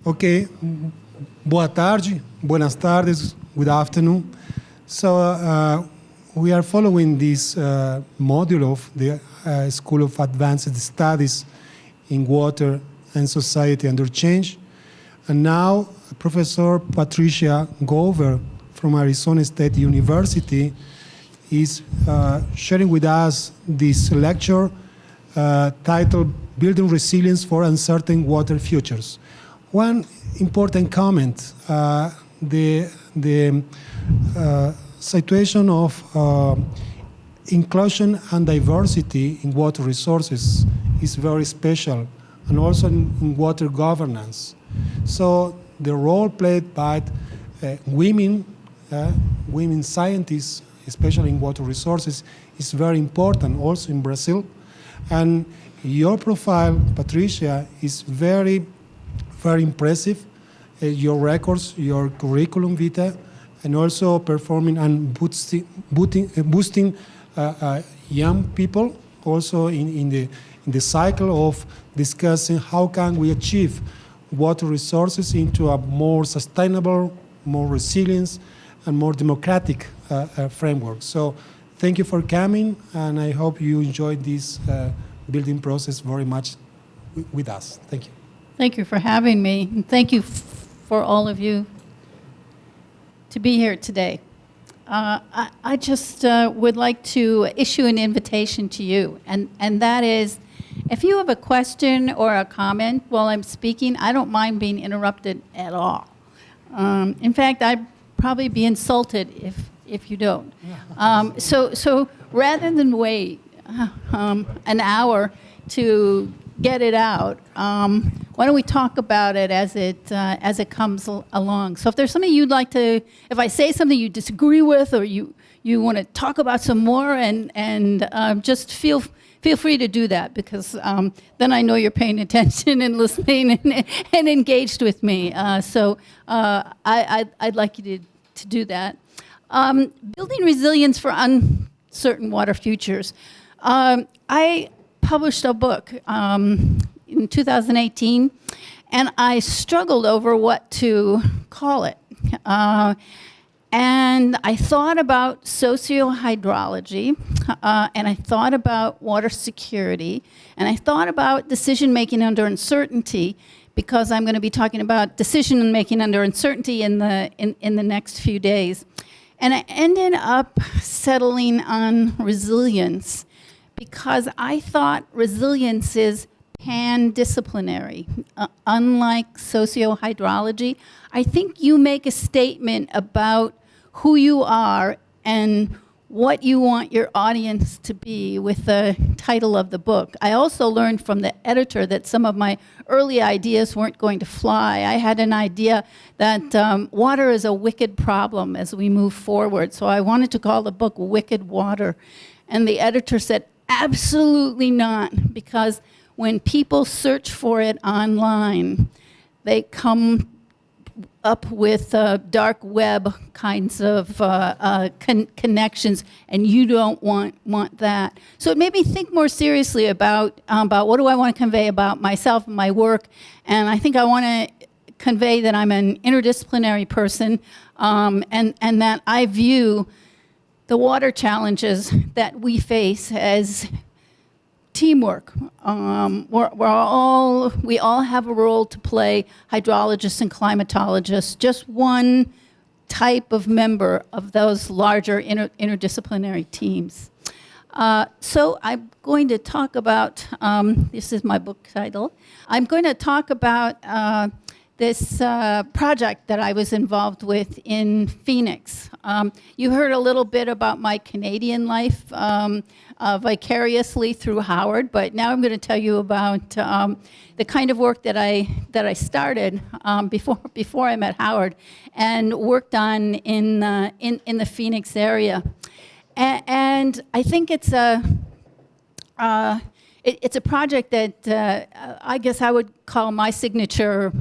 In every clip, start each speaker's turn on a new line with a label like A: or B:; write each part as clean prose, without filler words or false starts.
A: Okay, boa tarde, buenas tardes, good afternoon. So we are following this module of the School of Advanced Studies in Water and Society Under Change. And now Professor Patricia Gover from Arizona State University is sharing with us this lecture titled Building Resilience for Uncertain Water Futures. One important comment, the situation of inclusion and diversity in water resources is very special, and also in water governance. So the role played by women scientists, especially in water resources, is very important also in Brazil. And your profile, Patricia, is very impressive. Your records, your curriculum vitae, and also performing and boosting young people, also in the cycle of discussing how can we achieve water resources into a more sustainable, more resilient, and more democratic framework. So thank you for coming, and I hope you enjoyed this building process very much with us. Thank you.
B: Thank you for having me, and thank you for all of you to be here today. I just would like to issue an invitation to you, and that is, if you have a question or a comment while I'm speaking, I don't mind being interrupted at all. In fact, I'd probably be insulted if you don't. So rather than wait an hour to get it out, why don't we talk about it as it comes along? So if there's something you'd like to, if I say something you disagree with, or you want to talk about some more, and just feel free to do that, because then I know you're paying attention and listening and engaged with me. So I'd like you to do that. Building resilience for uncertain water futures. I published a book in 2018, and I struggled over what to call it. And I thought about sociohydrology, and I thought about water security, and I thought about decision-making under uncertainty, because I'm going to be talking about decision-making under uncertainty in the next few days. And I ended up settling on resilience, because I thought resilience is pan-disciplinary. Unlike sociohydrology, I think you make a statement about who you are and what you want your audience to be with the title of the book. I also learned from the editor that some of my early ideas weren't going to fly. I had an idea that water is a wicked problem as we move forward, so I wanted to call the book Wicked Water. And the editor said, absolutely not, because when people search for it online, they come up with dark web kinds of connections, and you don't want that. So it made me think more seriously about what do I want to convey about myself and my work, and I think I want to convey that I'm an interdisciplinary person, and that I view the water challenges that we face as teamwork. We all have a role to play, hydrologists and climatologists, just one type of member of those larger interdisciplinary teams. So I'm going to talk about, this is my book title, I'm going to talk about this project that I was involved with in Phoenix. You heard a little bit about my Canadian life vicariously through Howard, but now I'm going to tell you about the kind of work that I started before I met Howard and worked on in the Phoenix area. And I think it's a project that I guess I would call my signature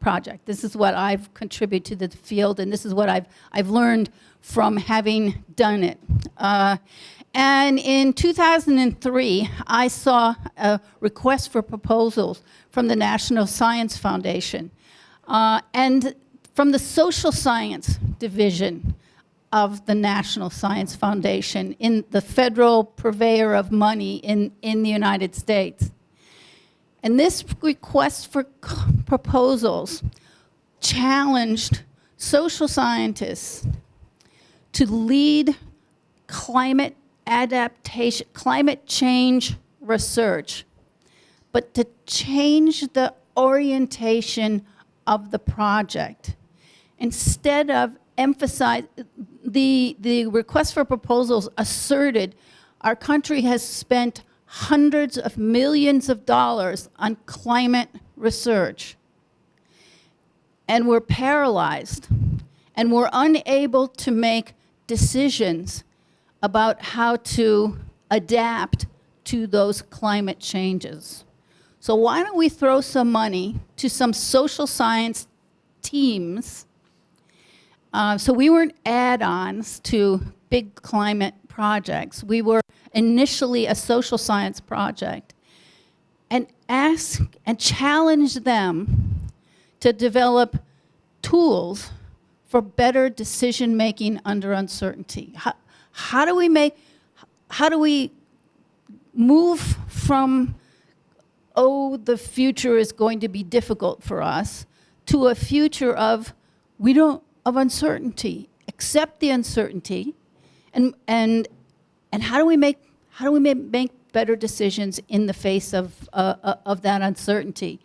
B: project. This is what I've contributed to the field, and this is what I've learned from having done it. And in 2003, I saw a request for proposals from the National Science Foundation. and from the social science division of the National Science Foundation, in the federal purveyor of money in the United States. And this request for proposals challenged social scientists to lead climate adaptation, climate change research, but to change the orientation of the project. Instead of emphasize, the request for proposals asserted our country has spent hundreds of millions of dollars on climate research, and we're paralyzed, and we're unable to make decisions about how to adapt to those climate changes. So why don't we throw some money to some social science teams? So we weren't add-ons to big climate projects. We were initially a social science project, and ask and challenge them to develop tools for better decision-making under uncertainty. How do we move from, oh, the future is going to be difficult for us, to a future of of uncertainty, accept the uncertainty, and how do we make better decisions in the face of that uncertainty?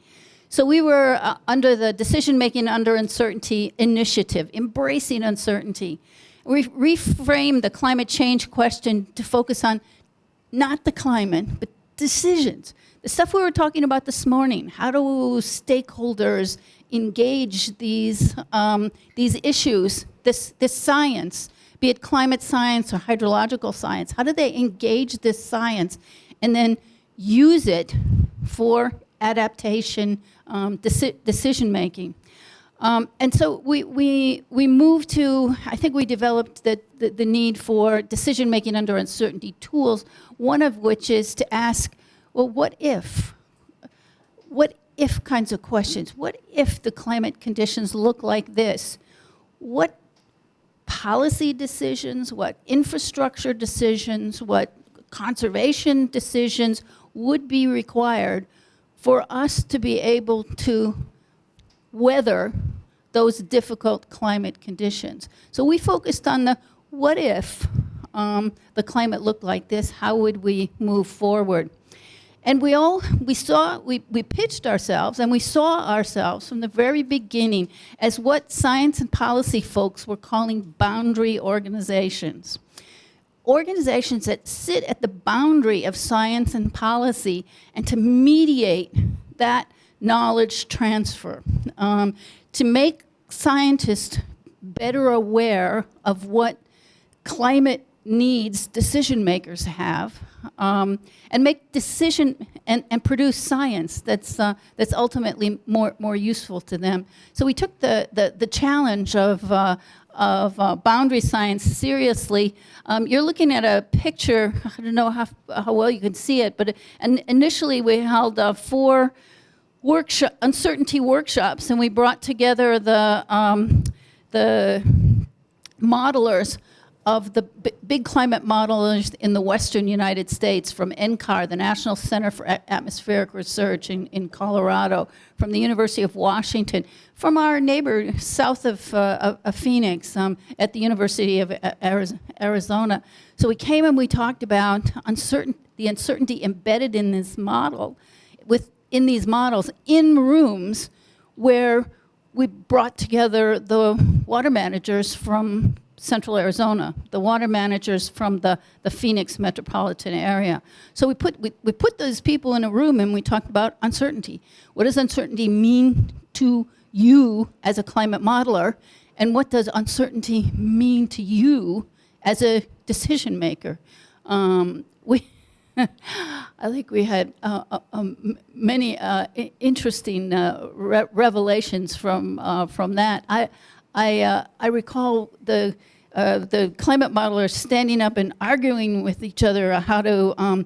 B: So we were under the Decision Making Under Uncertainty initiative, embracing uncertainty. We reframed the climate change question to focus on not the climate, but decisions. The stuff we were talking about this morning. How do stakeholders engage these issues, this science, be it climate science or hydrological science? How do they engage this science and then use it for adaptation, decision making? And so we moved to, I think we developed the need for decision making under uncertainty tools, one of which is to ask, well, what if? What if kinds of questions? What if the climate conditions look like this? What policy decisions, what infrastructure decisions, what conservation decisions would be required for us to be able to weather those difficult climate conditions? So we focused on the what if the climate looked like this, how would we move forward? And we pitched ourselves and we saw ourselves from the very beginning as what science and policy folks were calling boundary organizations. Organizations that sit at the boundary of science and policy and to mediate that knowledge transfer, to make scientists better aware of what climate needs decision makers have, and make decision and produce science that's ultimately more useful to them. So we took the challenge of boundary science seriously. You're looking at a picture. I don't know how well you can see it, but initially we held 4 uncertainty workshops, and we brought together the modelers of the big climate modelers in the western United States, from NCAR, the National Center for Atmospheric Research in Colorado, from the University of Washington, from our neighbor south of Phoenix at the University of Arizona. So we came and we talked about the uncertainty embedded in this model, in these models, in rooms where we brought together the water managers from Central Arizona, the water managers from the Phoenix metropolitan area. So we put those people in a room and we talked about uncertainty. What does uncertainty mean to you as a climate modeler? And what does uncertainty mean to you as a decision maker? I think we had many interesting revelations from that. I recall the climate modelers standing up and arguing with each other how to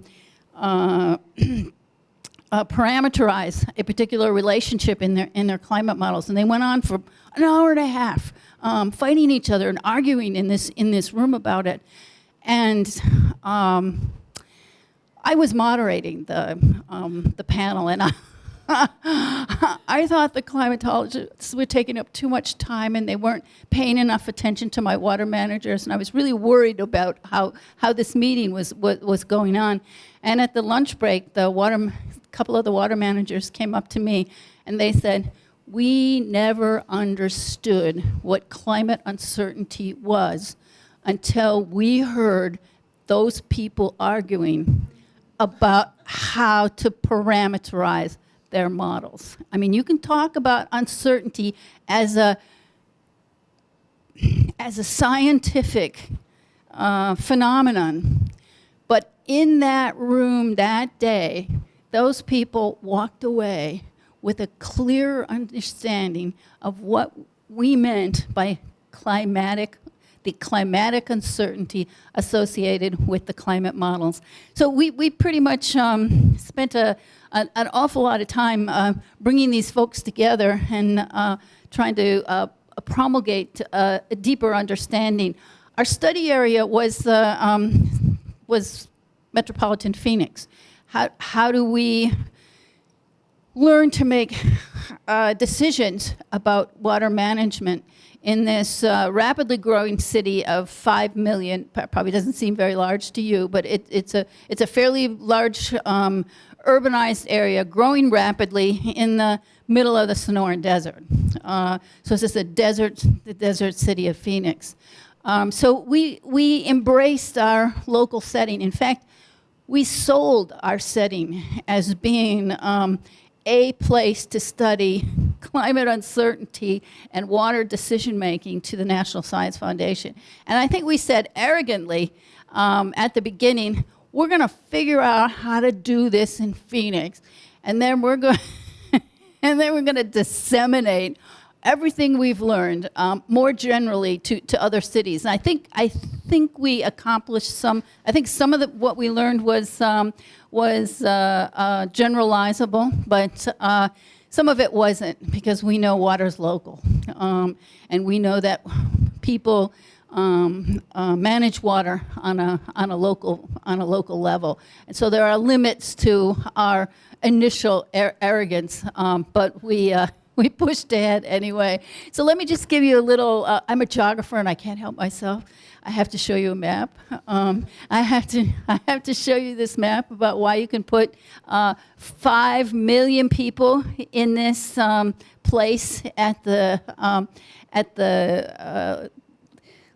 B: parameterize a particular relationship in their climate models, and they went on for an hour and a half, fighting each other and arguing in this room about it. And I was moderating the panel, and I thought the climatologists were taking up too much time, and they weren't paying enough attention to my water managers, and I was really worried about how this meeting was going on. And at the lunch break, couple of the water managers came up to me, and they said, "We never understood what climate uncertainty was until we heard those people arguing about how to parameterize their models." I mean, you can talk about uncertainty as a scientific phenomenon, but in that room that day, those people walked away with a clear understanding of what we meant by the climatic uncertainty associated with the climate models. So we pretty much spent an awful lot of time bringing these folks together and trying to promulgate a deeper understanding. Our study area was metropolitan Phoenix. How do we learn to make decisions about water management in this rapidly growing city of 5 million? Probably doesn't seem very large to you, but it's a fairly large urbanized area, growing rapidly in the middle of the Sonoran Desert. So it's just the desert city of Phoenix. So we embraced our local setting. In fact, we sold our setting as being a place to study climate uncertainty and water decision-making to the National Science Foundation. And I think we said arrogantly at the beginning, we're going to figure out how to do this in Phoenix, and then we're going to disseminate everything we've learned more generally to other cities. And I think we accomplished some. I think some of what we learned was generalizable, but some of it wasn't, because we know water's local, and we know that people manage water on a local level, and so there are limits to our initial arrogance, but we pushed ahead anyway. So let me just give you a little, I'm a geographer and I can't help myself. I have to show you a map. I have to show you this map about why you can put 5 million people in this place at the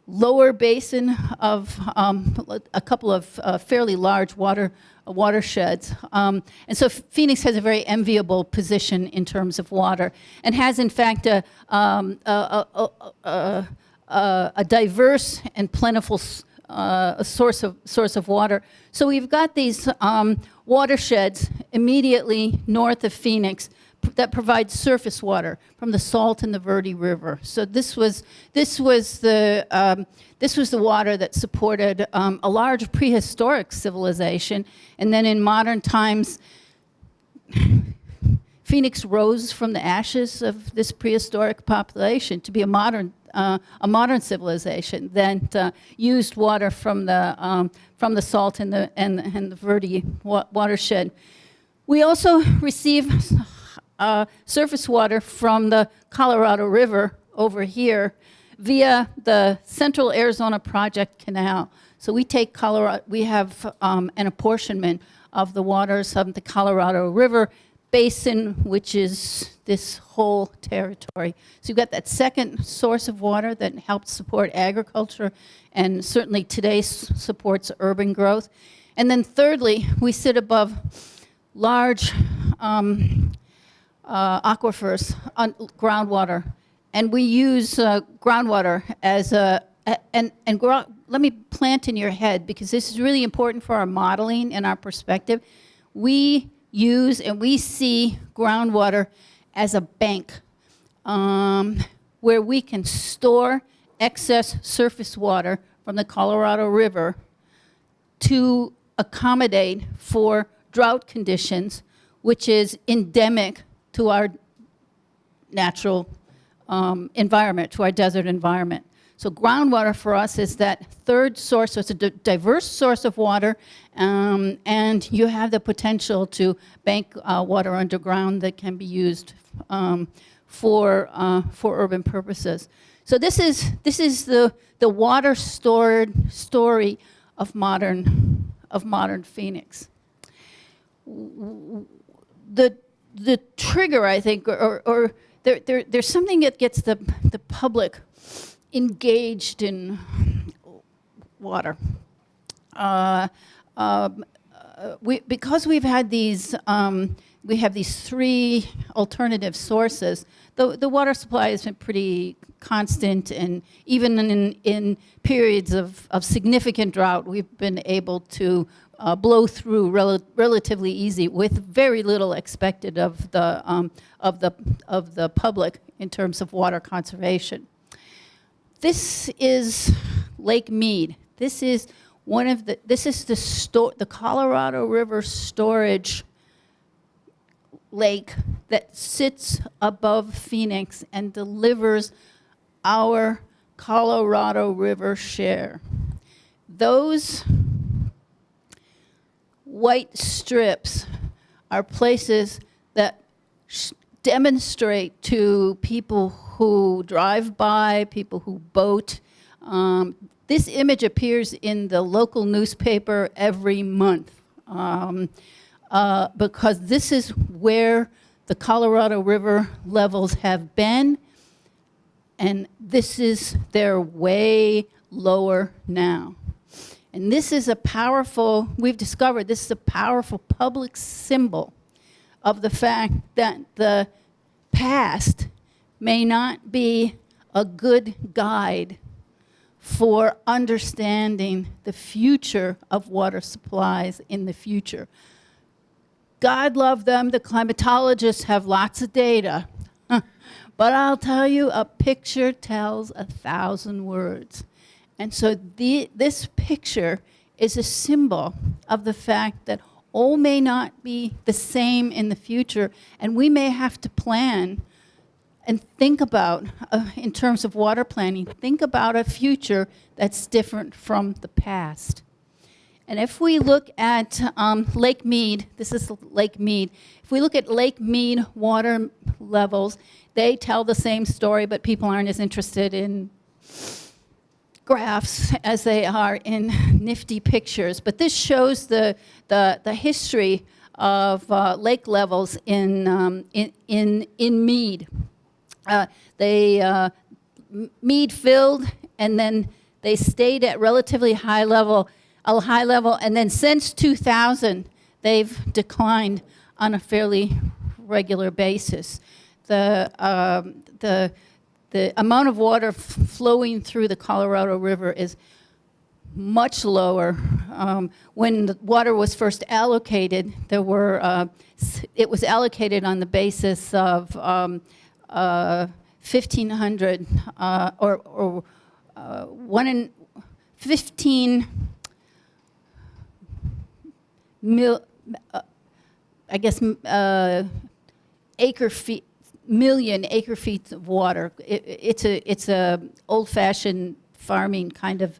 B: lower basin of a couple of fairly large watersheds. And so Phoenix has a very enviable position in terms of water, and has in fact a diverse and plentiful source of water. So we've got these watersheds immediately north of Phoenix that provide surface water from the Salt and the Verde River. So this was the water that supported a large prehistoric civilization, and then in modern times, Phoenix rose from the ashes of this prehistoric population to be a modern civilization that used water from the Salt and the Verde watershed. We also receive surface water from the Colorado River over here via the Central Arizona Project Canal. So we take we have an apportionment of the waters of the Colorado River basin, which is this whole territory. So you've got that second source of water that helps support agriculture, and certainly today supports urban growth. And then thirdly, we sit above large aquifers on groundwater, and we use groundwater as let me plant in your head, because this is really important for our modeling and our perspective. We use and we see groundwater as a bank where we can store excess surface water from the Colorado River to accommodate for drought conditions which is endemic to our natural environment, to our desert environment. So groundwater for us is that third source, so it's a diverse source of water, and you have the potential to bank water underground that can be used for urban purposes. So this is the water stored story of modern Phoenix. The trigger, I think, or there's something that gets the public engaged in water. Because we've had these, we have these three alternative sources. The water supply has been pretty constant, and even in periods of significant drought, we've been able to blow through relatively easy with very little expected of the public in terms of water conservation. This is Lake Mead. This is the Colorado River storage lake that sits above Phoenix and delivers our Colorado River share. Those white strips are places that demonstrate to people who drive by, people who boat. This image appears in the local newspaper every month because this is where the Colorado River levels have been, and they're way lower now. And this is we've discovered this is a powerful public symbol of the fact that the past may not be a good guide for understanding the future of water supplies in the future. God love them, the climatologists have lots of data. But I'll tell you, a picture tells 1,000 words. And so this picture is a symbol of the fact that all may not be the same in the future, and we may have to plan and think about, in terms of water planning, think about a future that's different from the past. And if we look at Lake Mead, this is Lake Mead. If we look at Lake Mead water levels, they tell the same story, but people aren't as interested in graphs as they are in nifty pictures. But this shows the history of lake levels in Mead. Mead filled, and then they stayed at relatively high level, and then since 2000, they've declined on a fairly regular basis. The amount of water flowing through the Colorado River is much lower. When the water was first allocated, it was allocated on the basis of 1,500 or 1 in 15 million acre feet of water. It's a old-fashioned farming kind of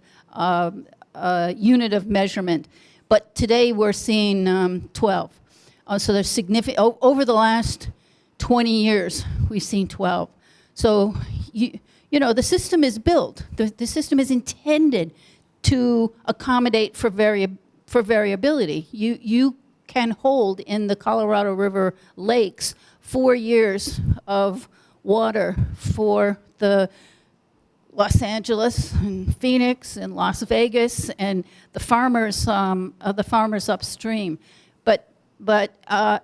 B: unit of measurement. But today we're seeing 12. So there's significant, over the last 20 years, we've seen 12. So, you know, the system is built. The system is intended to accommodate for variability. You can hold in the Colorado River lakes 4 years of water for the Los Angeles and Phoenix and Las Vegas and the farmers upstream. But a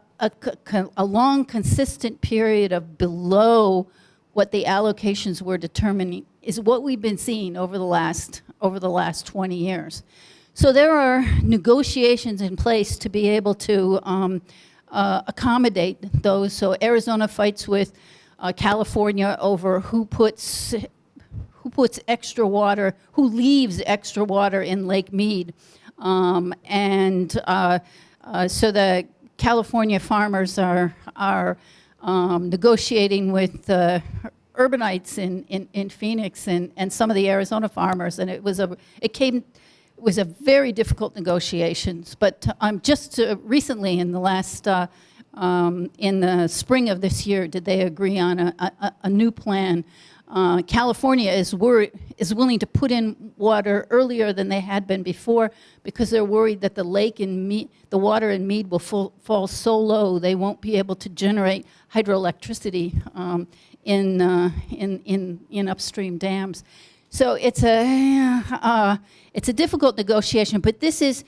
B: long, consistent period of below what the allocations were determining is what we've been seeing over the last 20 years. So there are negotiations in place to be able to accommodate those. So Arizona fights with California over who puts extra water, who leaves extra water in Lake Mead. So the California farmers are negotiating with urbanites in Phoenix and some of the Arizona farmers, and it was a very difficult negotiations. But just recently, in the last in the spring of this year, did they agree on a new plan. California is willing to put in water earlier than they had been before because they're worried that the water in Mead will fall so low they won't be able to generate hydroelectricity in upstream dams. So it's a difficult negotiation, but this is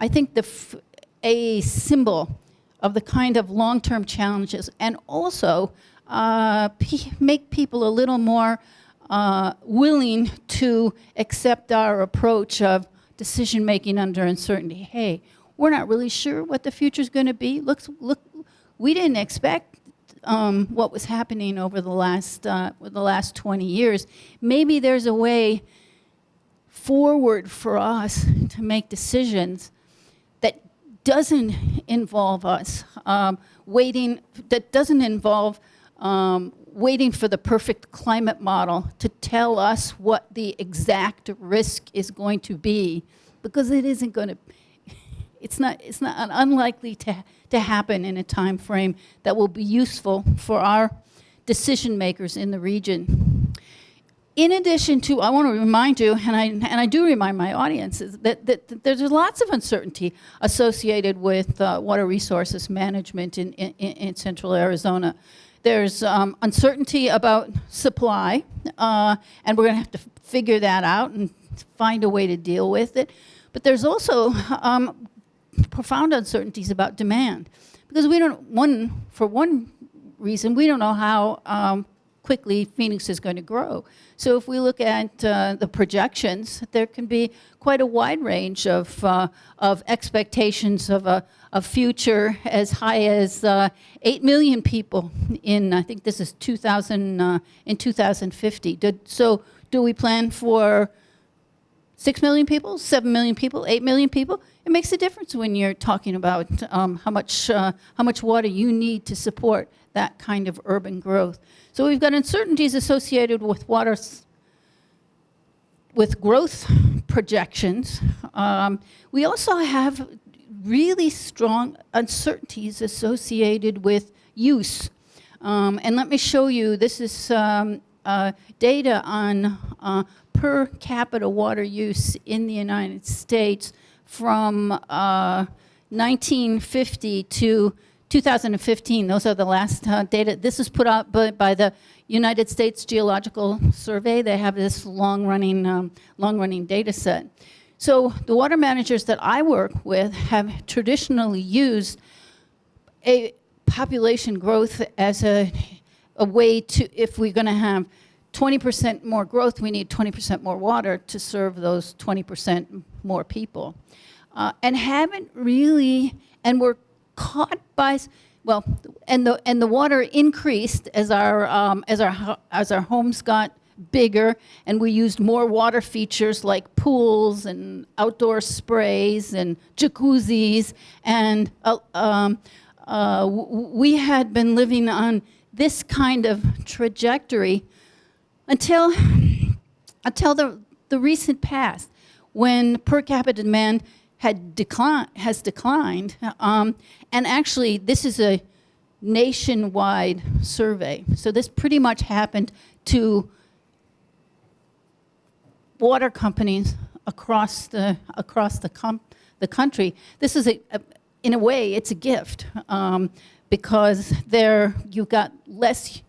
B: I think a symbol of the kind of long-term challenges, and also make people a little more willing to accept our approach of decision-making under uncertainty. Hey, we're not really sure what the future's going to be. Look, we didn't expect what was happening over the last 20 years. Maybe there's a way forward for us to make decisions that doesn't involve us waiting for the perfect climate model to tell us what the exact risk is going to be, because it isn't going to. It's not unlikely to happen in a time frame that will be useful for our decision makers in the region. In addition to, I want to remind you, and I do remind my audiences, that there's lots of uncertainty associated with water resources management in central Arizona. There's uncertainty about supply, and we're going to have to figure that out and find a way to deal with it. But there's also profound uncertainties about demand, because for one reason, we don't know how quickly Phoenix is going to grow. So if we look at the projections, there can be quite a wide range of expectations of a future as high as 8 million people in, I think this is 2050. So do we plan for 6 million people, 7 million people, 8 million people? It makes a difference when you're talking about how much water you need to support that kind of urban growth. So we've got uncertainties associated with with growth projections. We also have really strong uncertainties associated with use. And let me show you, this is data on per capita water use in the United States from 1950 to 2015. Those are the last data. This is put out by the United States Geological Survey. They have this long-running data set. So the water managers that I work with have traditionally used a population growth as a way to, if we're going to have 20% more growth, we need 20% more water to serve those 20% more people. And haven't really, and we're caught by, well, and the water increased as our homes got bigger, and we used more water features like pools and outdoor sprays and jacuzzis, and we had been living on this kind of trajectory until the recent past, when per capita demand has declined, and actually this is a nationwide survey. So this pretty much happened to water companies across the country. This is in a way, it's a gift, because you've got less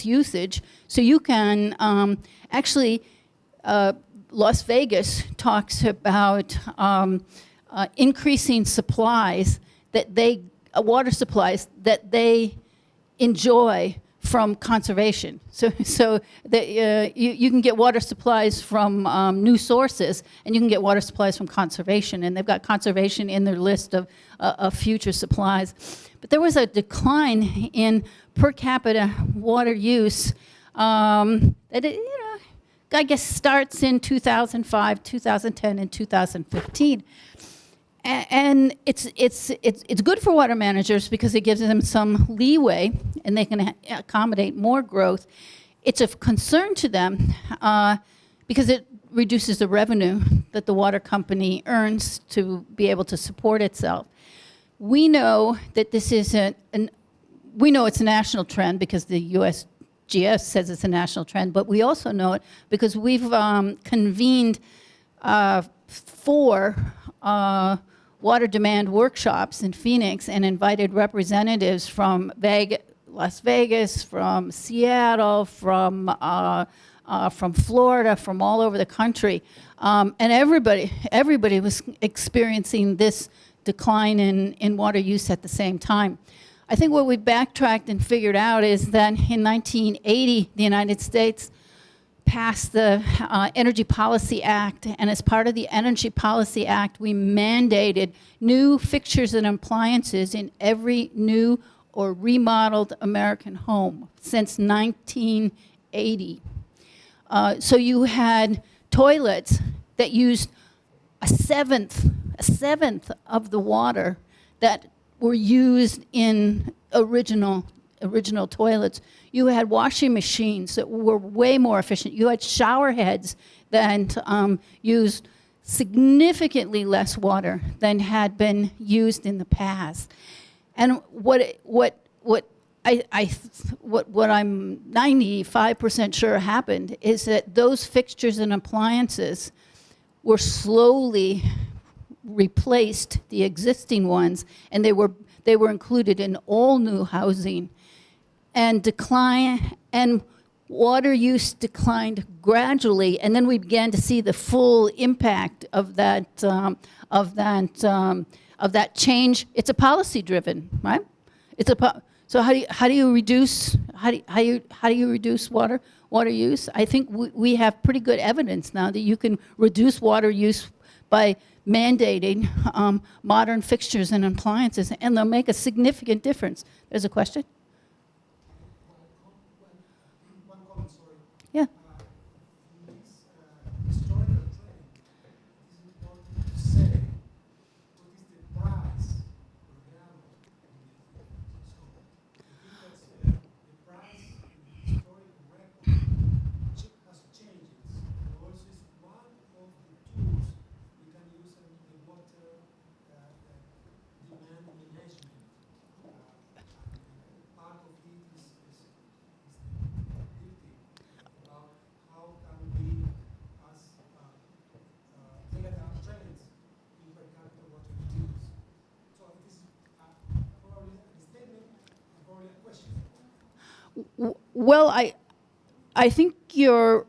B: usage, so you can actually. Las Vegas talks about increasing supplies water supplies that they enjoy from conservation. So that you can get water supplies from new sources, and you can get water supplies from conservation, and they've got conservation in their list of future supplies. But there was a decline in per capita water use I guess starts in 2005, 2010, and 2015. And it's good for water managers because it gives them some leeway and they can accommodate more growth. It's of concern to them because it reduces the revenue that the water company earns to be able to support itself. We know that this is we know it's a national trend because the USGS says it's a national trend, but we also know it because we've convened 4 water demand workshops in Phoenix and invited representatives from Las Vegas, from Seattle, from Florida, from all over the country. And everybody was experiencing this decline in water use at the same time. I think what we backtracked and figured out is that in 1980, the United States passed the Energy Policy Act, and as part of the Energy Policy Act, we mandated new fixtures and appliances in every new or remodeled American home since 1980. So you had toilets that used a seventh of the water that were used in original toilets. You had washing machines that were way more efficient. You had shower heads that used significantly less water than had been used in the past. And what I'm 95% sure happened is that those fixtures and appliances were slowly replaced, the existing ones, and they were included in all new housing. And water use declined gradually, and then we began to see the full impact of that change. It's a policy-driven, right? So how do you reduce water use? I think we have pretty good evidence now that you can reduce water use by mandating modern fixtures and appliances, and they'll make a significant difference. There's a question?
A: One comment, sorry.
B: Yeah.
A: In this historical trend, it is important to say what is the price per gallon. So I think that's the price in the historical record has changed. And also is one of the tools we can use in the water demand management. Part of it is about how can we, as look at our trends in per capita water use. So it is probably a statement and probably a question.
B: Well, I think you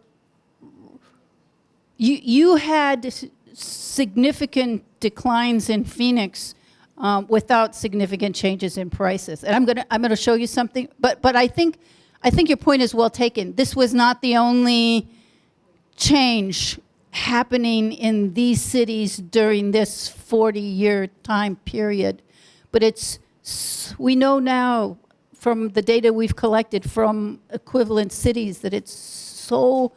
B: had significant declines in Phoenix without significant changes in prices, and I'm gonna show you something. But I think your point is well taken. This was not the only change happening in these cities during this 40-year time period, but we know now from the data we've collected from equivalent cities that it's so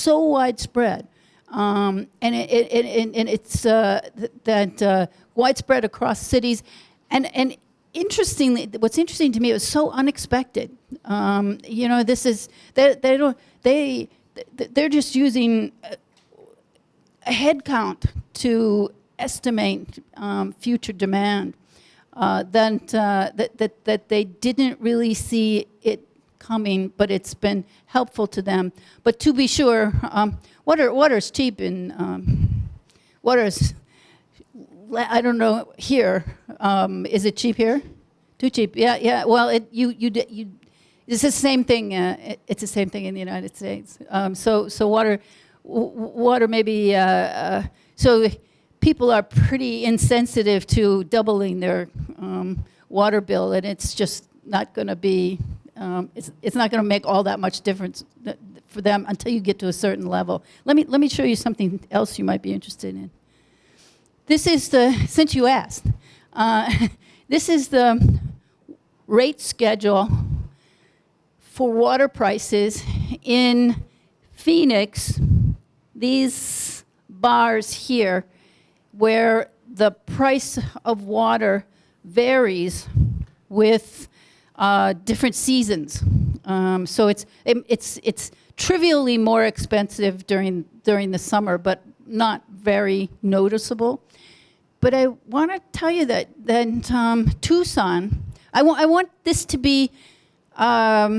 B: widespread. And it's widespread across cities, and interestingly, what's interesting to me, it was so unexpected. This is they're just using a head count to estimate future demand. That they didn't really see it coming, but it's been helpful to them. But to be sure, water is cheap in water is, I don't know here. Is it cheap here? Too cheap? Yeah. Well, it's the same thing. It's the same thing in the United States. So water maybe. So people are pretty insensitive to doubling their water bill, and it's just not going to be. It's not going to make all that much difference for them until you get to a certain level. Let me show you something else you might be interested in. This is since you asked, this is the rate schedule for water prices in Phoenix. These bars here, where the price of water varies with different seasons. So it's trivially more expensive during the summer, but not very noticeable. But I want to tell you that Tucson, I want this to be a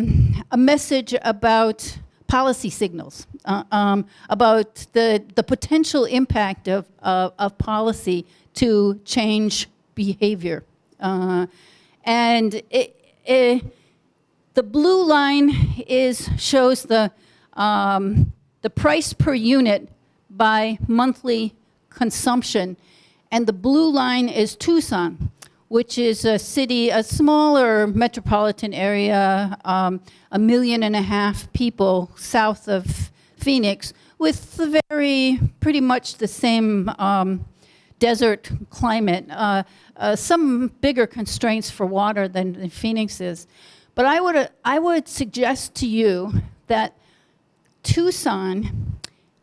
B: message about policy signals, about the potential impact of policy to change behavior. And the blue line shows the price per unit by monthly consumption, and the blue line is Tucson, which is a city, a smaller metropolitan area, 1.5 million people south of Phoenix, with pretty much the same desert climate, some bigger constraints for water than Phoenix is. But I would suggest to you that Tucson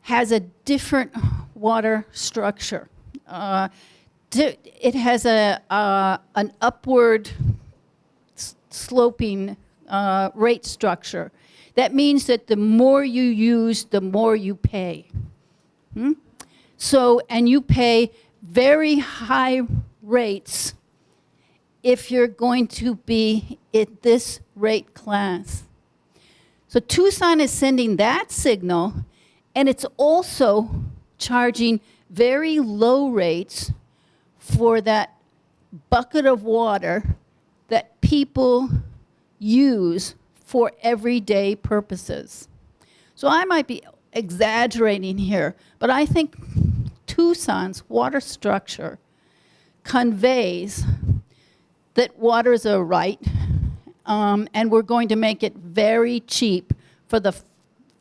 B: has a different water structure. It has an upward sloping rate structure. That means that the more you use, the more you pay. So, and you pay very high rates if you're going to be at this rate class. So Tucson is sending that signal, and it's also charging very low rates for that bucket of water that people use for everyday purposes. So I might be exaggerating here, but I think Tucson's water structure conveys that water is a right, and we're going to make it very cheap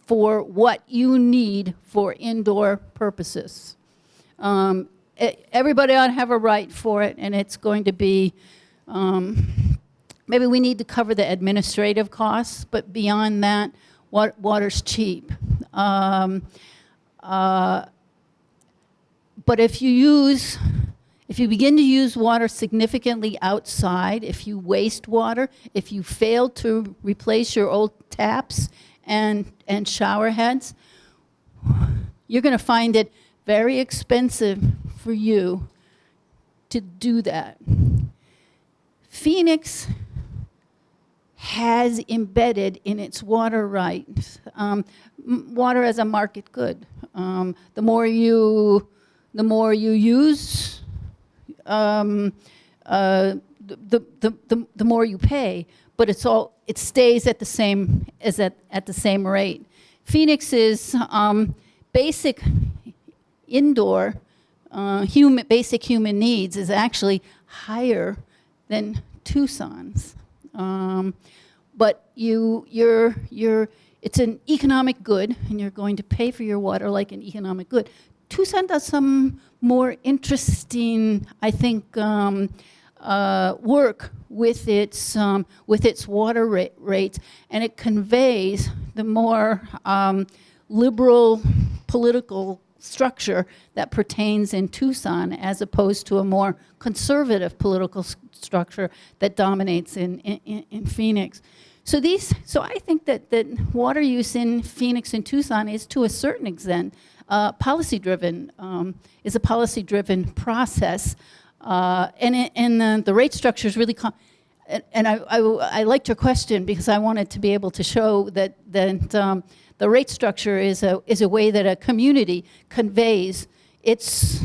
B: for what you need for indoor purposes. Everybody ought to have a right for it, and it's going to be, maybe we need to cover the administrative costs, but beyond that, water's cheap. But if you begin to use water significantly outside, if you waste water, if you fail to replace your old taps and shower heads, you're going to find it very expensive for you to do that. Phoenix has embedded in its water rights water as a market good. The more you use, the more you pay, but it stays at the same rate. Phoenix's basic indoor basic human needs is actually higher than Tucson's, but it's an economic good, and you're going to pay for your water like an economic good. Tucson does some more interesting, I think, work with its water rates, and it conveys the more liberal political structure that pertains in Tucson, as opposed to a more conservative political structure that dominates in Phoenix. So I think that water use in Phoenix and Tucson is, to a certain extent, policy-driven, is a policy-driven process, and the rate structure is really. And I liked your question, because I wanted to be able to show that the rate structure is a way that a community conveys its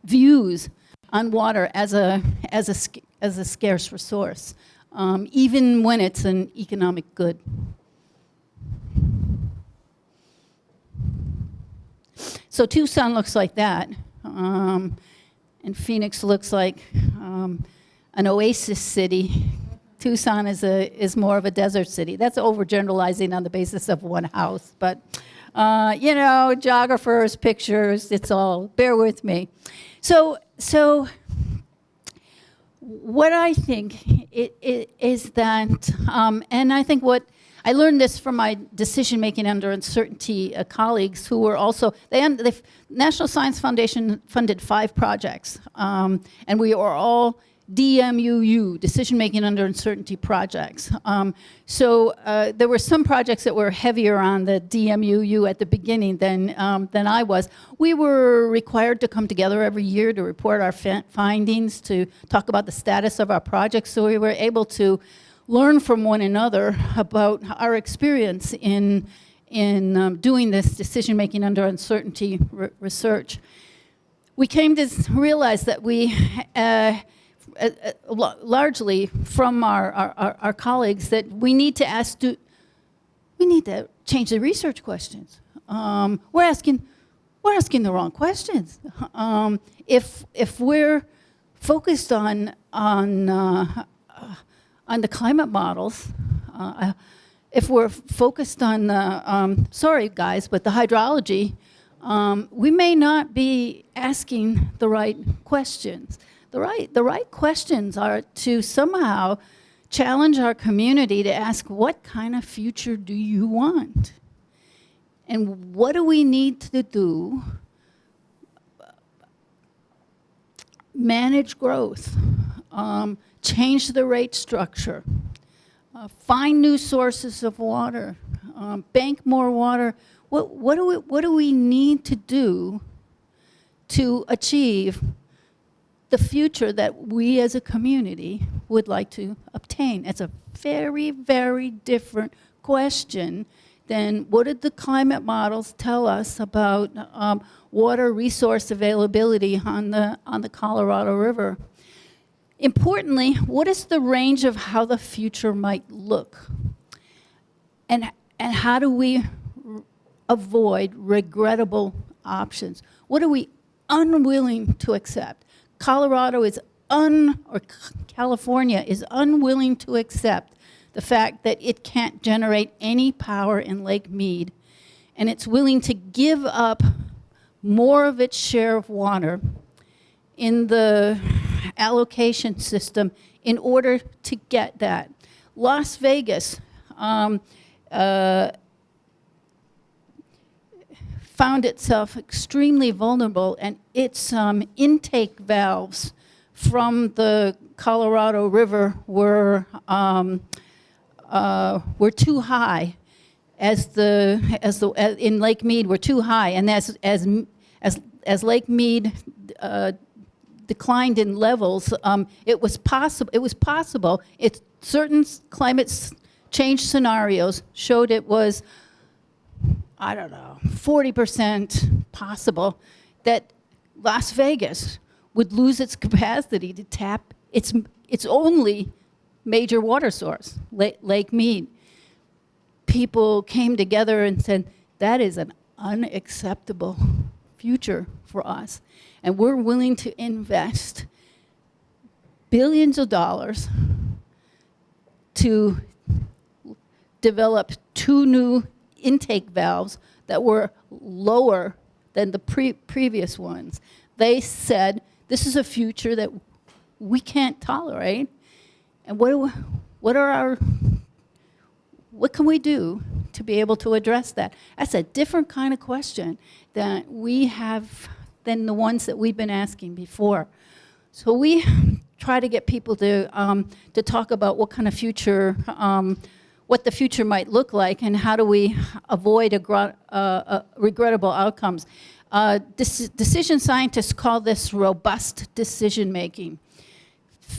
B: views on water as a scarce resource, even when it's an economic good. So Tucson looks like that, and Phoenix looks like an oasis city. Tucson is more of a desert city. That's overgeneralizing on the basis of one house, but geographers, pictures, it's all, bear with me. So what I think is that, and I think I learned this from my decision-making under uncertainty colleagues who were also, the National Science Foundation funded 5 projects, and we were all DMUU, decision-making under uncertainty projects. So there were some projects that were heavier on the DMUU at the beginning than I was. We were required to come together every year to report our findings, to talk about the status of our projects, so we were able to learn from one another about our experience in doing this decision-making under uncertainty research. We came to realize that we, largely from our colleagues, that we need to we need to change the research questions. We're asking the wrong questions. If we're focused on the climate models, if we're focused on the, sorry guys, but the hydrology, we may not be asking the right questions. The right questions are to somehow challenge our community to ask, what kind of future do you want? And what do we need to do? Manage growth. Change the rate structure, find new sources of water, bank more water. What do we need to do to achieve the future that we as a community would like to obtain? It's a very, very different question than what did the climate models tell us about water resource availability on the Colorado River. Importantly, what is the range of how the future might look? And how do we avoid regrettable options? What are we unwilling to accept? California is unwilling to accept the fact that it can't generate any power in Lake Mead, and it's willing to give up more of its share of water in the allocation system in order to get that. Las Vegas found itself extremely vulnerable, and its intake valves from the Colorado River were too high, in Lake Mead were too high, and as Lake Mead declined in levels, it was possible. Certain climate change scenarios showed it was, I don't know, 40% possible that Las Vegas would lose its capacity to tap its only major water source, Lake Mead. People came together and said, that is an unacceptable future for us. And we're willing to invest billions of dollars to develop 2 new intake valves that were lower than the previous ones. They said, this is a future that we can't tolerate. And what can we do to be able to address that? That's a different kind of question that we have than the ones that we've been asking before. So we try to get people to talk about what kind of future, what the future might look like, and how do we avoid regrettable outcomes. Decision scientists call this robust decision making.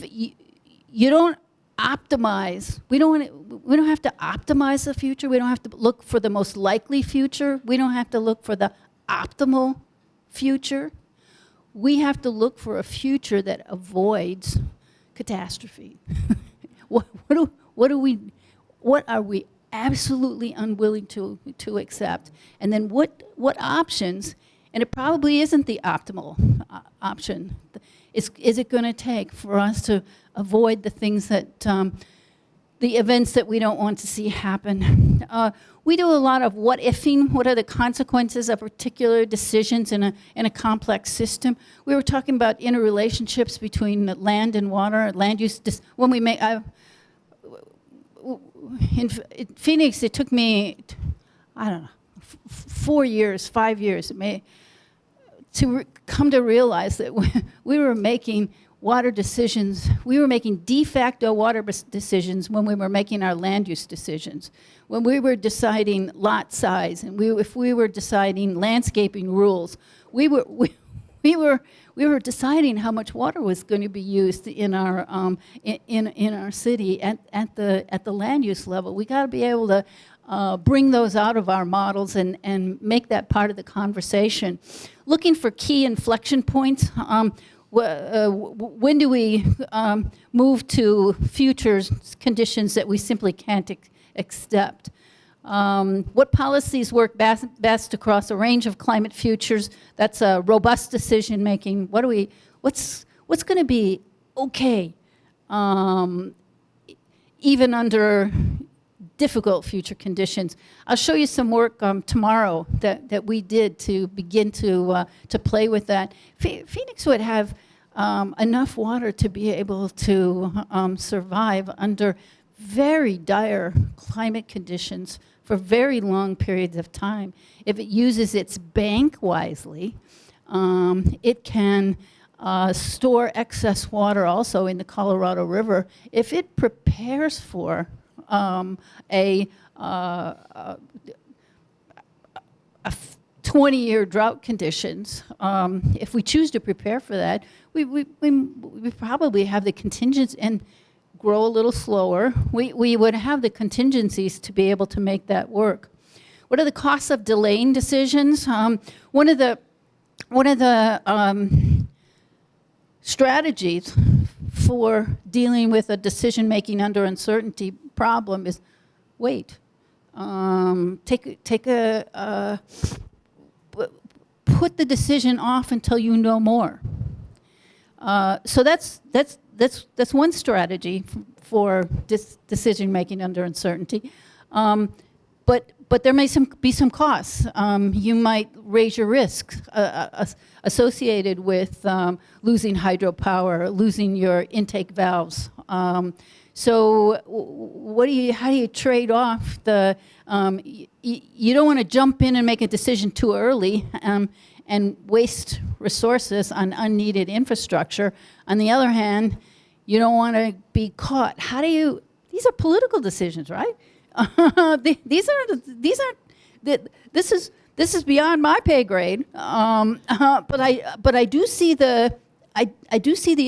B: You don't optimize. We don't have to optimize the future. We don't have to look for the most likely future. We don't have to look for the optimal future. We have to look for a future that avoids catastrophe. What are we absolutely unwilling to accept? And then what options, and it probably isn't the optimal option, is it going to take for us to avoid the things that, the events that we don't want to see happen? We do a lot of what-ifing. What are the consequences of particular decisions in a complex system? We were talking about interrelationships between land and water, land use. When we make, in Phoenix, it took me, I don't know, 4 years, 5 years, to come to realize that we were making water decisions. We were making de facto water decisions when we were making our land use decisions. When we were deciding lot size, and if we were deciding landscaping rules, we were deciding how much water was going to be used in our in our city at the land use level. We got to be able to bring those out of our models and make that part of the conversation. Looking for key inflection points. When do we move to future conditions that we simply can't accept? What policies work best across a range of climate futures? That's a robust decision making. What's going to be okay, even under difficult future conditions? I'll show you some work tomorrow that we did to begin to play with that. Phoenix would have enough water to be able to survive under very dire climate conditions for very long periods of time. If it uses its bank wisely, it can store excess water also in the Colorado River. If it prepares for 20-year drought conditions, if we choose to prepare for that, we probably have the contingents and grow a little slower. We would have the contingencies to be able to make that work. What are the costs of delaying decisions? One of the strategies for dealing with a decision-making under uncertainty problem is wait. Put the decision off until you know more. So that's one strategy for decision-making under uncertainty. But there may be some costs. You might raise your risks associated with losing hydropower, losing your intake valves. So how do you trade off the, you don't want to jump in and make a decision too early and waste resources on unneeded infrastructure. On the other hand, you don't want to be caught. These are political decisions, right? This is beyond my pay grade, but I do see the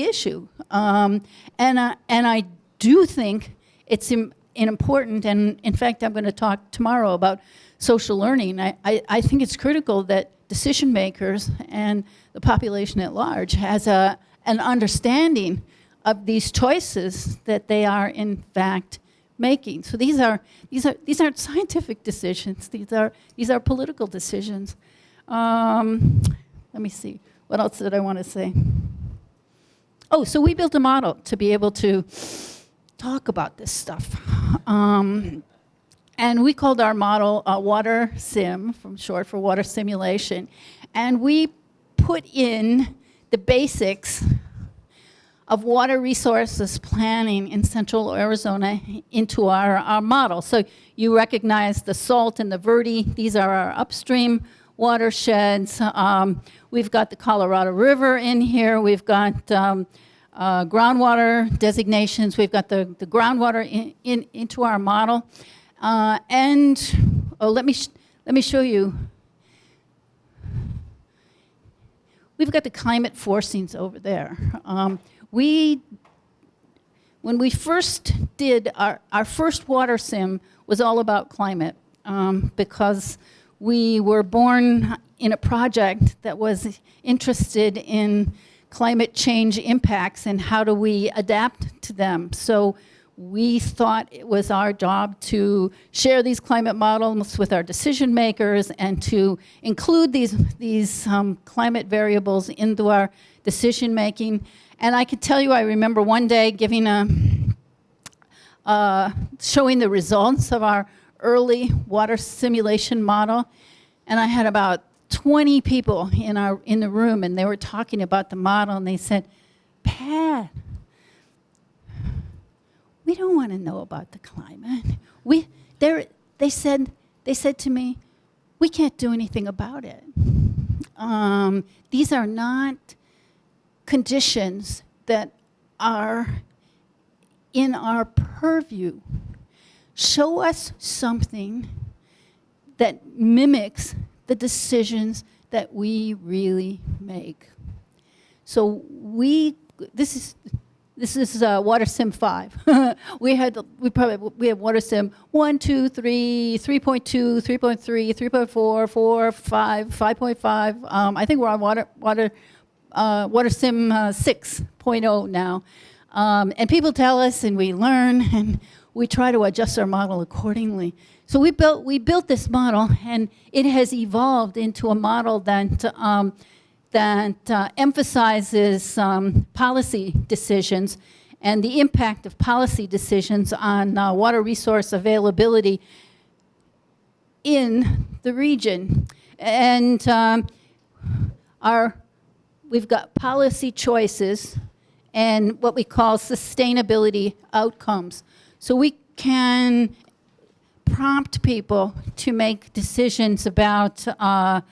B: issue, and I do think it's important. And in fact, I'm going to talk tomorrow about social learning. I think it's critical that decision makers and the population at large has an understanding of these choices that they are in fact making. So these aren't scientific decisions. These are political decisions. Let me see. What else did I want to say? Oh, so we built a model to be able to talk about this stuff. And we called our model Water Sim, from short for water simulation. And we put in the basics of water resources planning in central Arizona into our model. So you recognize the Salt and the Verde. These are our upstream watersheds. We've got the Colorado River in here. We've got groundwater designations. We've got the groundwater into our model. Let me show you. We've got the climate forcings over there. When we first did our first water sim was all about climate, because we were born in a project that was interested in climate change impacts and how do we adapt to them. So we thought it was our job to share these climate models with our decision makers and to include these climate variables into our decision making. And I could tell you, I remember one day giving showing the results of our early water simulation model, and I had about 20 people in the room, and they were talking about the model, and they said, "Pat, we we don't want to know about the climate. They said to me, we can't do anything about it. These are not conditions that are in our purview. Show us something that mimics the decisions that we really make. So this is Water Sim 5. we have Water Sim 1, 2, 3, 3.2, 3.3, 3.4, 4, 5, 5.5. I think we're on Water Sim 6.0 now. And people tell us, and we learn, and we try to adjust our model accordingly. So we built this model, and it has evolved into a model that emphasizes policy decisions and the impact of policy decisions on water resource availability in the region. And we've got policy choices and what we call sustainability outcomes. So we can prompt people to make decisions about the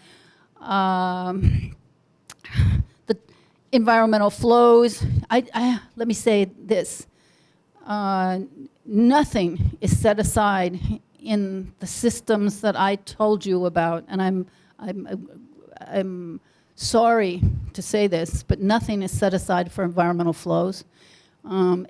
B: environmental flows. Let me say this. Nothing is set aside in the systems that I told you about, and I'm sorry to say this, but nothing is set aside for environmental flows.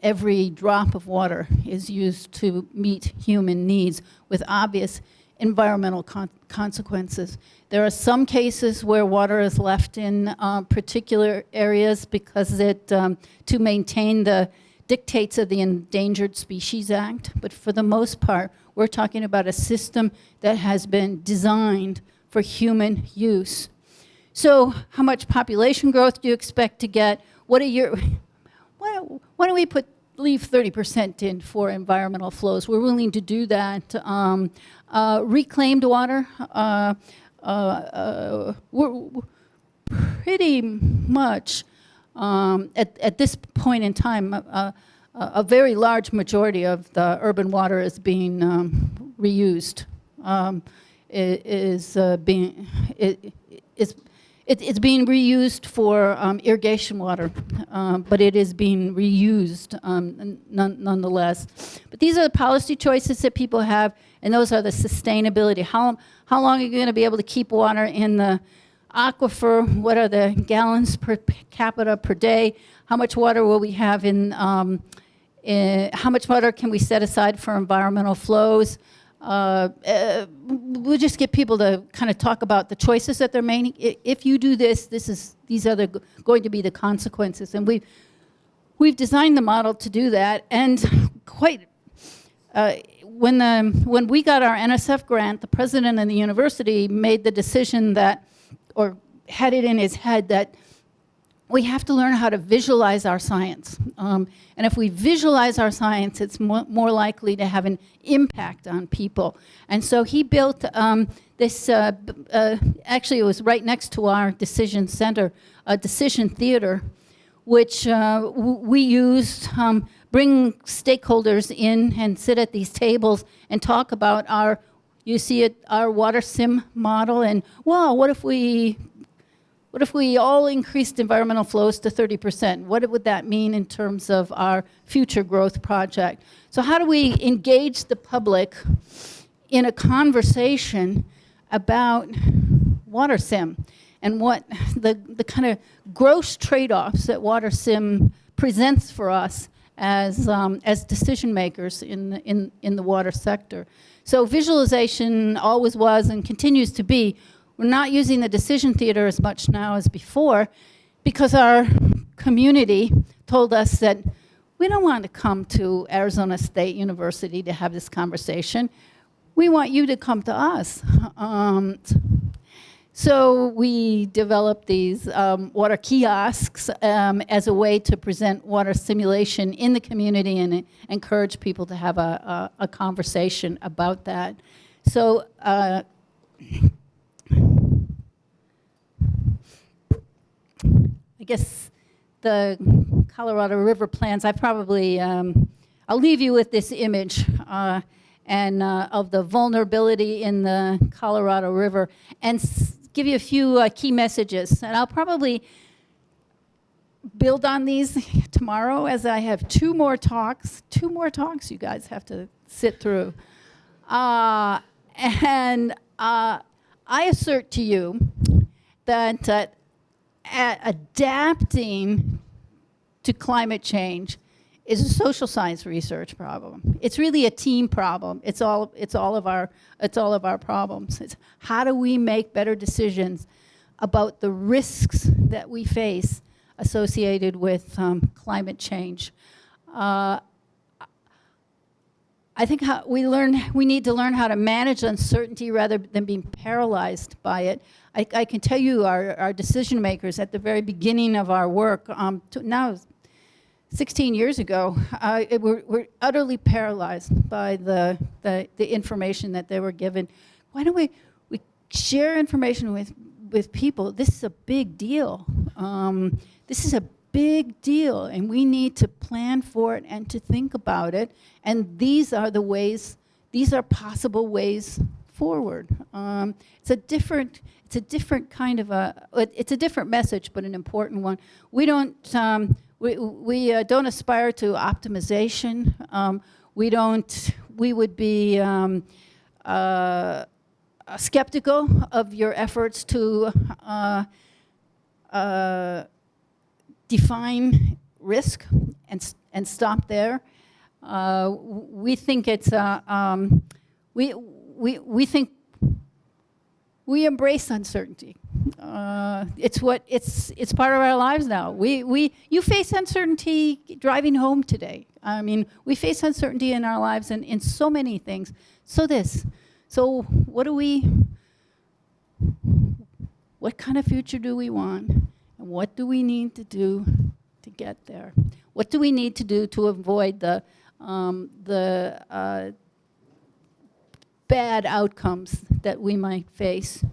B: Every drop of water is used to meet human needs with obvious environmental consequences. There are some cases where water is left in particular areas because to maintain the dictates of the Endangered Species Act, but for the most part, we're talking about a system that has been designed for human use. So how much population growth do you expect to get? Why don't we leave 30% in for environmental flows? We're willing to do that. Reclaimed water, we're pretty much, at this point in time, a very large majority of the urban water is being reused. It's being reused for irrigation water, but it is being reused nonetheless. But these are the policy choices that people have, and those are the sustainability. How long are you going to be able to keep water in the aquifer? What are the gallons per capita per day? How much water will we have how much water can we set aside for environmental flows? We'll just get people to kind of talk about the choices that they're making. If you do this, these are going to be the consequences. And we've designed the model to do that. And when we got our NSF grant, the president of the university made the decision or had it in his head that we have to learn how to visualize our science. And if we visualize our science, it's more likely to have an impact on people. And so he built this, actually it was right next to our decision center, a decision theater, which we used, bring stakeholders in and sit at these tables and talk about our water sim model, and wow, what if we all increased environmental flows to 30%? What would that mean in terms of our future growth project? So how do we engage the public in a conversation about water sim and what the kind of gross trade-offs that water sim presents for us as decision makers in the water sector? So visualization always was and continues to be. We're not using the decision theater as much now as before because our community told us that we don't want to come to Arizona State University to have this conversation. We want you to come to us. So we developed these water kiosks as a way to present water simulation in the community and encourage people to have a conversation about that. So I guess the Colorado River plans, I'll I'll leave you with this image and of the vulnerability in the Colorado River, and give you a few key messages. And I'll probably build on these tomorrow, as I have two more talks you guys have to sit through. And I assert to you that adapting to climate change is a social science research problem. It's really a team problem. It's all of our problems. It's how do we make better decisions about the risks that we face associated with climate change. I think we need to learn how to manage uncertainty rather than being paralyzed by it. I can tell you our decision makers at the very beginning of our work, now 16 years ago, were utterly paralyzed by the information that they were given. Why don't we share information with people? This is a big deal. This is a big deal, and we need to plan for it and to think about it. And these are possible ways forward. It's a different kind of it's a different message, but an important one. We don't aspire to optimization. We would be skeptical of your efforts to define risk and stop there. We think it's we think we embrace uncertainty. It's part of our lives now. You face uncertainty driving home today. I mean, we face uncertainty in our lives and in so many things. So what kind of future do we want? And what do we need to do to get there? What do we need to do to avoid the bad outcomes that we might face?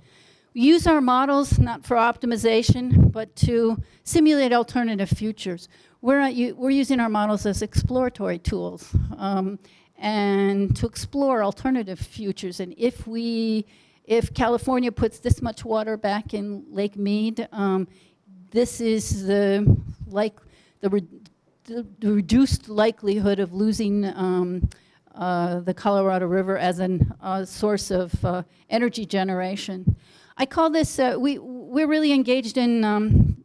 B: We use our models not for optimization, but to simulate alternative futures. We're using our models as exploratory tools and to explore alternative futures. And if California puts this much water back in Lake Mead, this is the reduced likelihood of losing the Colorado River as a source of energy generation. I call this, we're really engaged in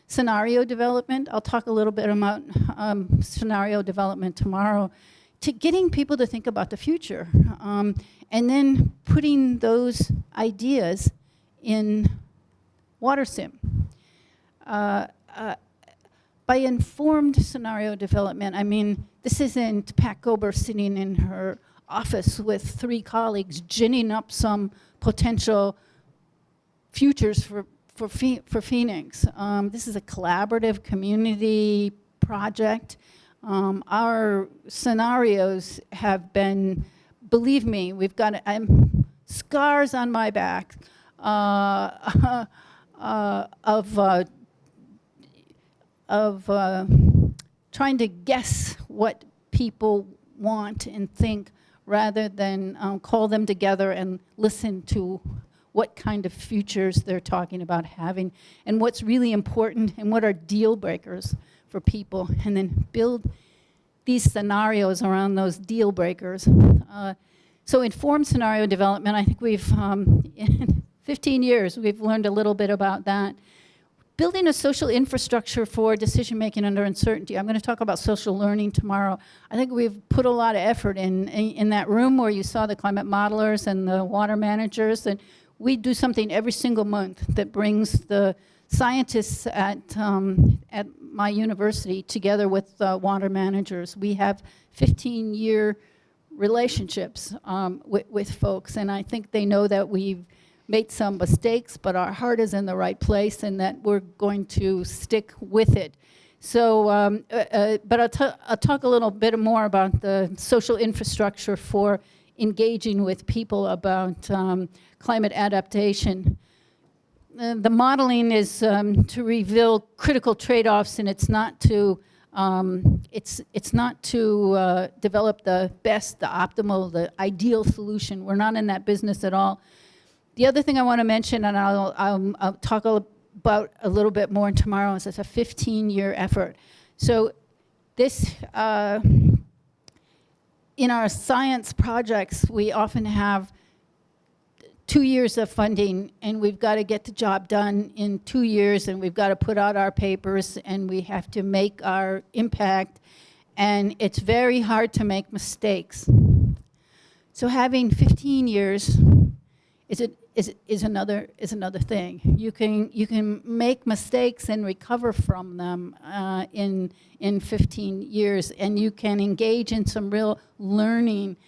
B: scenario development. I'll talk a little bit about scenario development tomorrow, to getting people to think about the future, and then putting those ideas in WaterSim. By informed scenario development, I mean, this isn't Pat Gober sitting in her office with 3 colleagues ginning up some potential futures for Phoenix. This is a collaborative community project. Our scenarios have been, believe me, we've got scars on my back of trying to guess what people want and think rather than call them together and listen to what kind of futures they're talking about having and what's really important and what are deal breakers for people, and then build these scenarios around those deal breakers. So informed scenario development, I think we've, in 15 years, we've learned a little bit about that. Building a social infrastructure for decision-making under uncertainty. I'm going to talk about social learning tomorrow. I think we've put a lot of effort in that room where you saw the climate modelers and the water managers, and we do something every single month that brings the scientists at my university together with water managers. We have 15-year relationships with folks, and I think they know that we've made some mistakes, but our heart is in the right place and that we're going to stick with it. So, but I'll talk a little bit more about the social infrastructure for engaging with people about climate adaptation. The modeling is to reveal critical trade-offs, and it's not to It's not to develop the best, the optimal, the ideal solution. We're not in that business at all. The other thing I want to mention, and I'll talk about a little bit more tomorrow, is it's a 15-year effort. So this, in our science projects, we often have 2 years of funding, and we've got to get the job done in 2 years, and we've got to put out our papers, and we have to make our impact, and it's very hard to make mistakes. So having 15 years is another thing. You can make mistakes and recover from them in 15 years, and you can engage in some real learning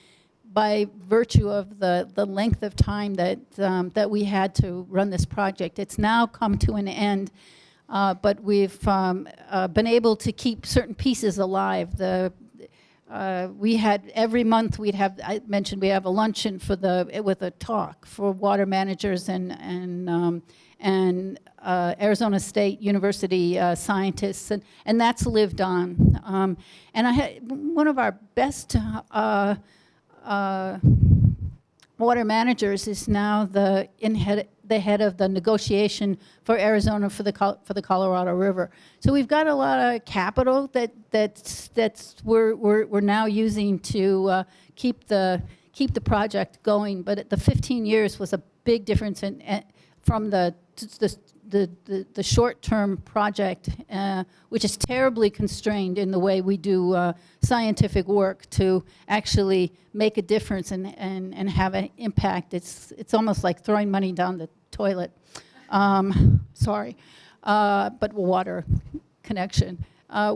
B: by virtue of the length of time that we had to run this project. It's now come to an end, but we've been able to keep certain pieces alive. We had every month I mentioned we have a luncheon with a talk for water managers and Arizona State University scientists, and that's lived on. And I had one of our best water managers is now the head of the negotiation for Arizona for the Colorado River. So we've got a lot of capital that's we're now using to keep the project going. But the 15 years was a big difference from the short-term project, which is terribly constrained in the way we do scientific work, to actually make a difference and have an impact. It's almost like throwing money down the toilet. Sorry, but water connection. I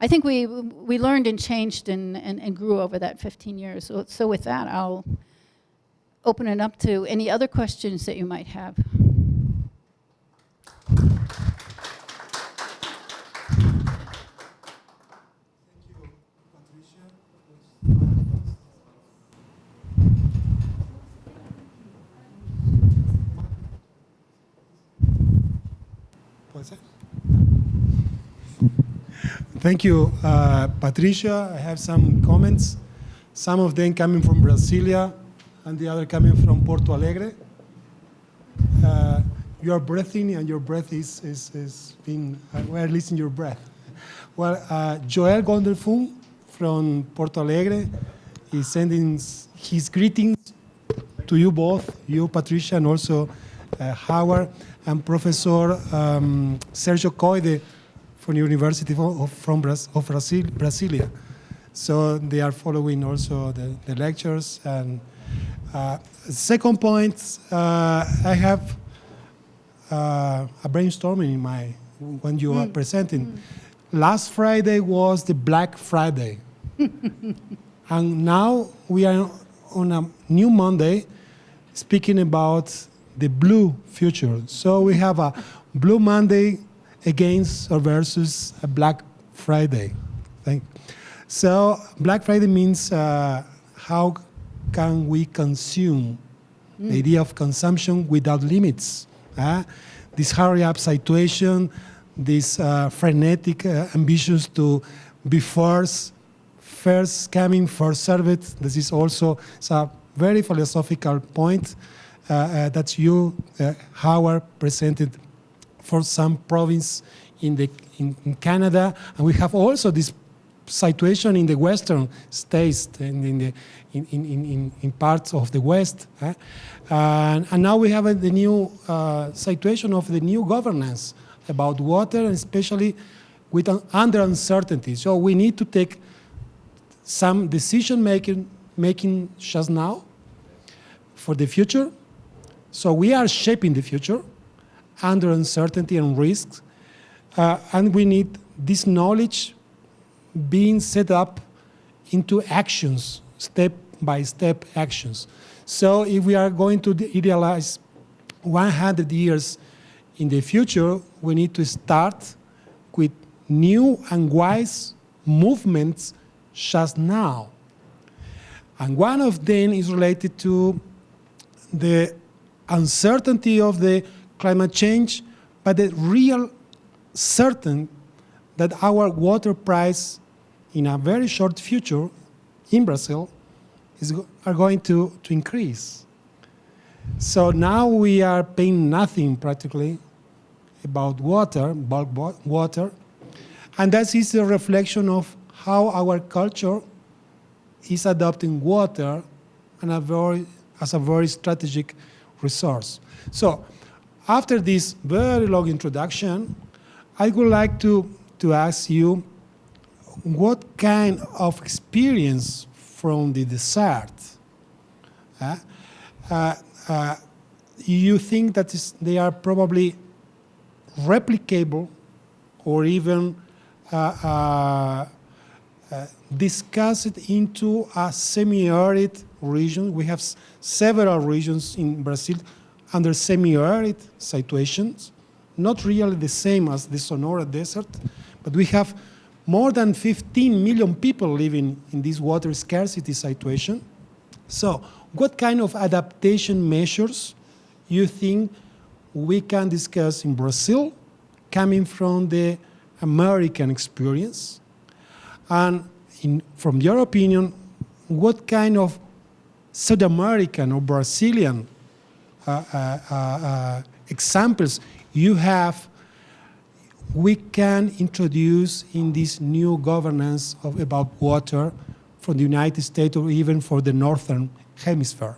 B: think we learned and changed and grew over that 15 years. So with that, I'll open it up to any other questions that you might have.
A: Thank you, Patricia. I have some comments, some of them coming from Brasilia and the other coming from Porto Alegre. You are breathing, and your breath is being, we're listening your breath. Well, Joel Gondelfung from Porto Alegre is sending his greetings to you both, you, Patricia, and also Howard, and Professor Sergio Coide from the University of Brasilia. So they are following also the lectures. And second point, I have a brainstorming in when you are presenting. Last Friday was the Black Friday. And now we are on a new Monday speaking about the blue future. So we have a Blue Monday against or versus a Black Friday. So Black Friday means how can we consume? The idea of consumption without limits. This hurry-up situation, this frenetic ambitions to be first coming, first served. This is also a very philosophical point that you, Howard, presented for some province in Canada, and we have also this situation in the western states and in parts of the West. And now we have the new situation of the new governance about water, and especially under uncertainty. So we need to take some decision making just now for the future. So we are shaping the future under uncertainty and risks, and we need this knowledge being set up into actions, step-by-step actions. So if we are going to idealize 100 years in the future, we need to start with new and wise movements just now. And one of them is related to the uncertainty of the climate change, but the real certain that our water price in a very short future in Brazil are going to increase. So now we are paying nothing practically about water, bulk water, and that is a reflection of how our culture is adopting water as a very strategic resource. So after this very long introduction, I would like to ask you what kind of experience from the desert you think that they are probably replicable or even discussed into a semi-arid region. We have several regions in Brazil under semi-arid situations, not really the same as the Sonora Desert, but we have more than 15 million people living in this water scarcity situation. So what kind of adaptation measures you think we can discuss in Brazil coming from the American experience? And from your opinion, what kind of South American or Brazilian examples you have we can introduce in this new governance about water for the United States or even for the Northern Hemisphere?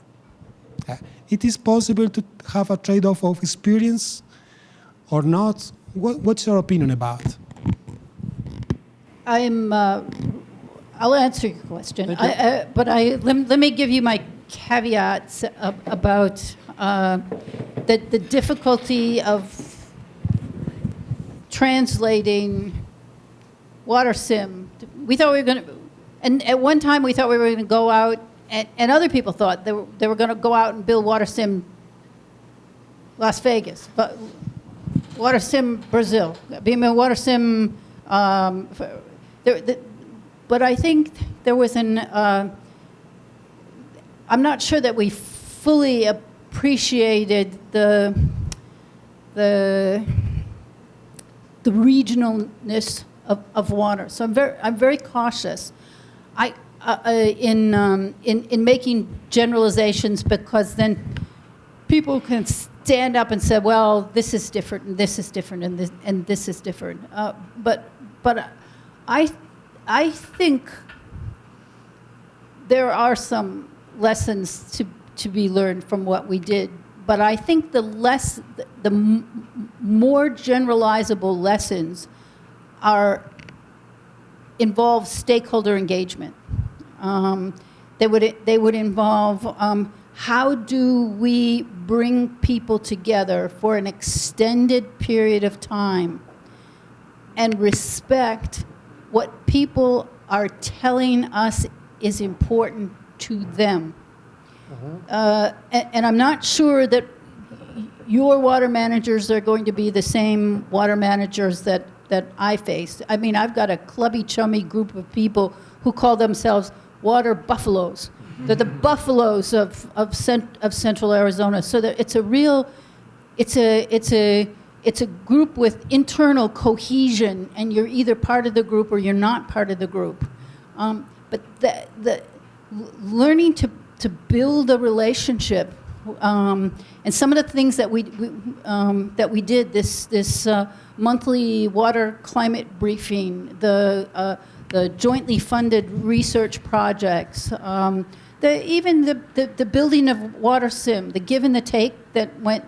A: It is possible to have a trade-off of experience or not? What's your opinion about?
B: I'll answer your question, but let me give you my caveats about the difficulty of translating water sim. We thought we were going to, and at one time we thought we were going to go out, and other people thought they were going to go out and build water sim Las Vegas, but water sim Brazil, water sim. But I think there was I'm not sure that we fully appreciated the regionalness of water. So I'm very cautious. In making generalizations, because then people can stand up and say, well, this is different, and this is different, and this is different. But I think there are some lessons to be learned from what we did. But I think the more generalizable lessons involve stakeholder engagement. They would involve how do we bring people together for an extended period of time and respect what people are telling us is important to them. And I'm not sure that your water managers are going to be the same water managers that I face. I mean, I've got a clubby, chummy group of people who call themselves water buffaloes. They're the buffaloes of Central Arizona. So that it's a group with internal cohesion, and you're either part of the group or you're not part of the group. But the learning to build a relationship, and some of the things that we did, this monthly water climate briefing, the jointly funded research projects, even the building of water sim, the give and the take that went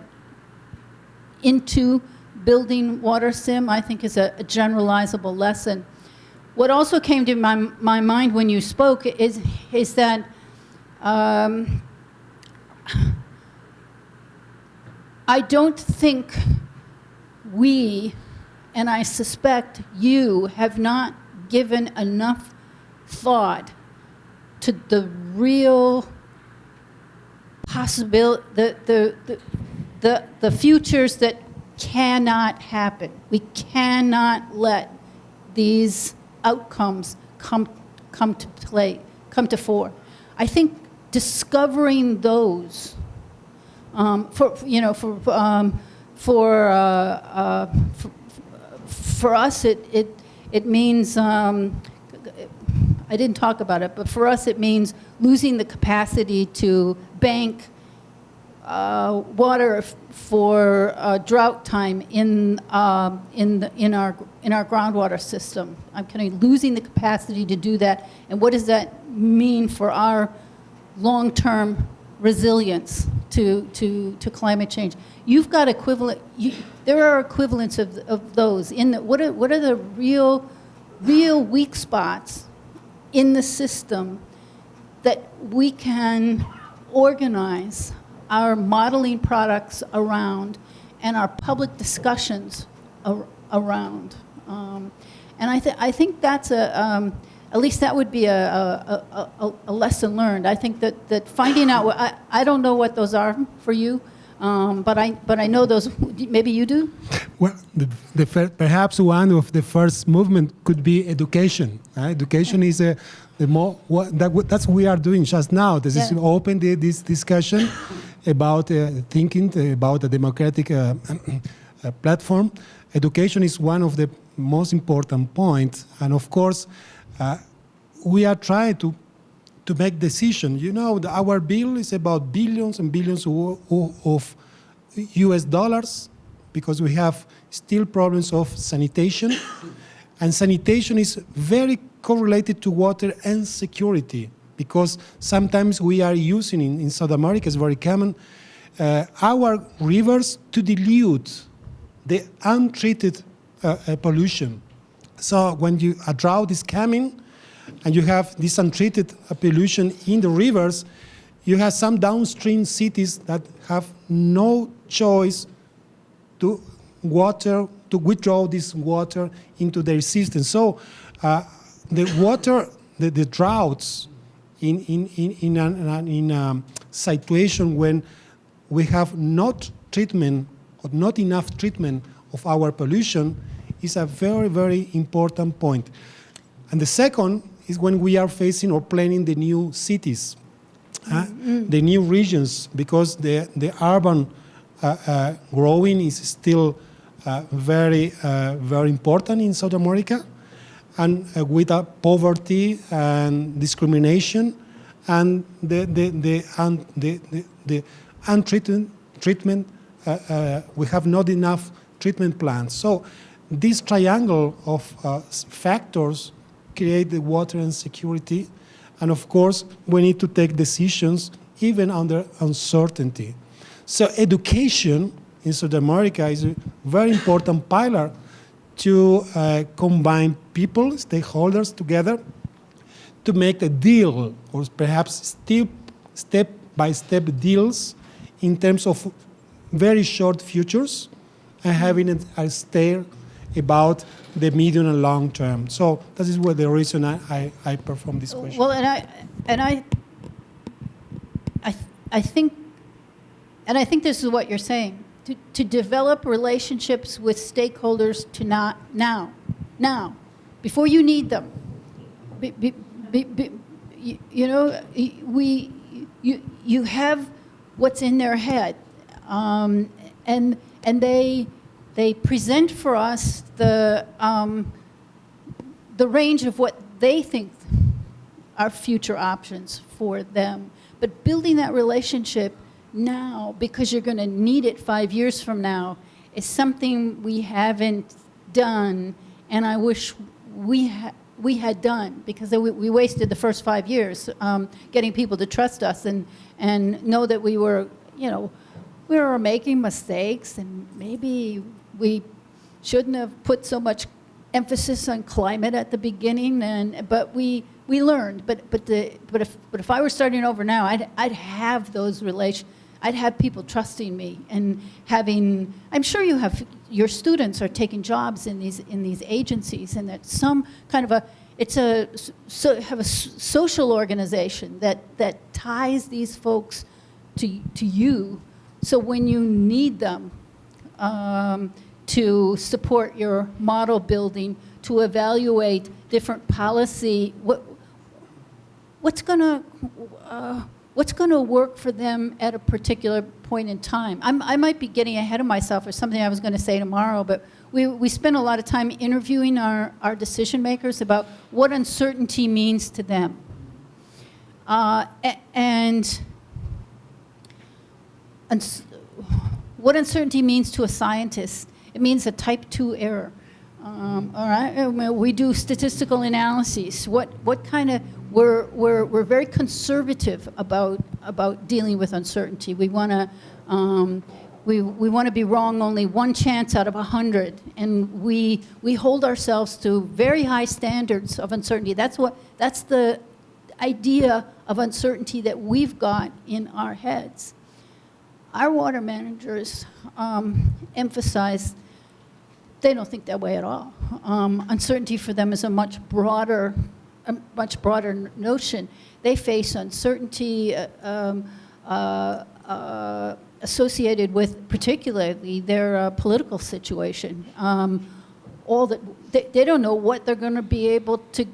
B: into building water sim, I think is a generalizable lesson. What also came to my mind when you spoke is that I don't think we, and I suspect you, have not given enough thought to the real possibility, the futures that cannot happen. We cannot let these outcomes come to fore. I think discovering those for us, it it means, I didn't talk about it, but for us it means losing the capacity to bank water for drought time in our groundwater system. I'm kind of losing the capacity to do that, and what does that mean for our long-term resilience to climate change? You've got equivalent. There are equivalents of those. What are the real weak spots in the system that we can organize our modeling products around and our public discussions around? And I think that's at least that would be a lesson learned. I think that finding out, I don't know what those are for you, but I know those. Maybe you do?
A: Well, perhaps one of the first movement could be education. Education is that's what we are doing just now. This is open this discussion about thinking about a democratic platform. Education is one of the most important points, and of course, we are trying to make decisions. You know, our bill is about billions and billions of US dollars because we have still problems of sanitation. And sanitation is very correlated to water and security because sometimes we are using, in South America, it's very common, our rivers to dilute the untreated pollution. So when a drought is coming and you have this untreated pollution in the rivers, you have some downstream cities that have no choice to withdraw this water into their system. So the droughts in a situation when we have not treatment or not enough treatment of our pollution is a very, very important point. And the second is when we are facing or planning the new cities, the new regions, because the urban growing is still very, very important in South America, and with poverty and discrimination and the untreated treatment, we have not enough treatment plants. So this triangle of factors create the water insecurity, and of course we need to take decisions even under uncertainty. So education in South America is a very important pillar to combine people, stakeholders together to make a deal, or perhaps step-by-step deals in terms of very short futures and having a stare about the medium and long term. So that is what the reason I perform this question.
B: Well, I think this is what you're saying. To develop relationships with stakeholders to not now, before you need them. You have what's in their head, and they present for us the range of what they think are future options for them. But building that relationship now, because you're going to need it 5 years from now, is something we haven't done, and I wish we had done, because we wasted the first 5 years getting people to trust us and know that we were making mistakes, and maybe we shouldn't have put so much emphasis on climate at the beginning, but we learned. But if I were starting over now, I'd have those relations. I'd have people trusting me and having. I'm sure your students are taking jobs in these agencies, and that some kind of have a social organization that ties these folks to you. So when you need them to support your model building, to evaluate different policy, what's going to work for them at a particular point in time. I might be getting ahead of myself or something I was going to say tomorrow, but we spend a lot of time interviewing our decision makers about what uncertainty means to them. And what uncertainty means to a scientist. It means a type 2 error. All right, we do statistical analyses. What kind of we're very conservative about dealing with uncertainty. We want to we want to be wrong only one chance out of 100, and we hold ourselves to very high standards of uncertainty. That's the idea of uncertainty that we've got in our heads. Our water managers emphasize they don't think that way at all. Uncertainty for them is a much broader notion. They face uncertainty associated with particularly their political situation. They don't know what they're going to be able to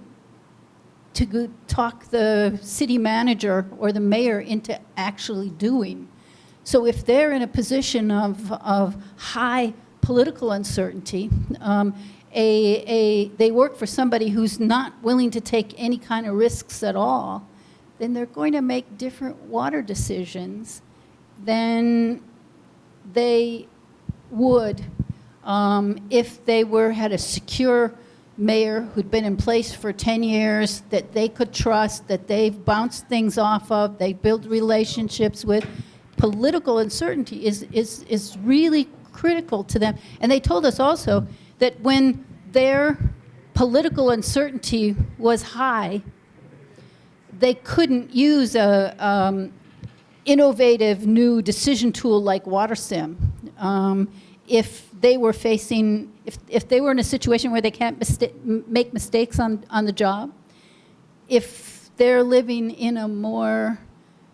B: talk the city manager or the mayor into actually doing. So if they're in a position of high political uncertainty, they work for somebody who's not willing to take any kind of risks at all, then they're going to make different water decisions than they would if they had a secure mayor who'd been in place for 10 years, that they could trust, that they've bounced things off of, they build relationships with. Political uncertainty is really critical to them. And they told us also that when their political uncertainty was high, they couldn't use a innovative new decision tool like WaterSim. If they were if they were in a situation where they can't make mistakes on the job, if they're living in a more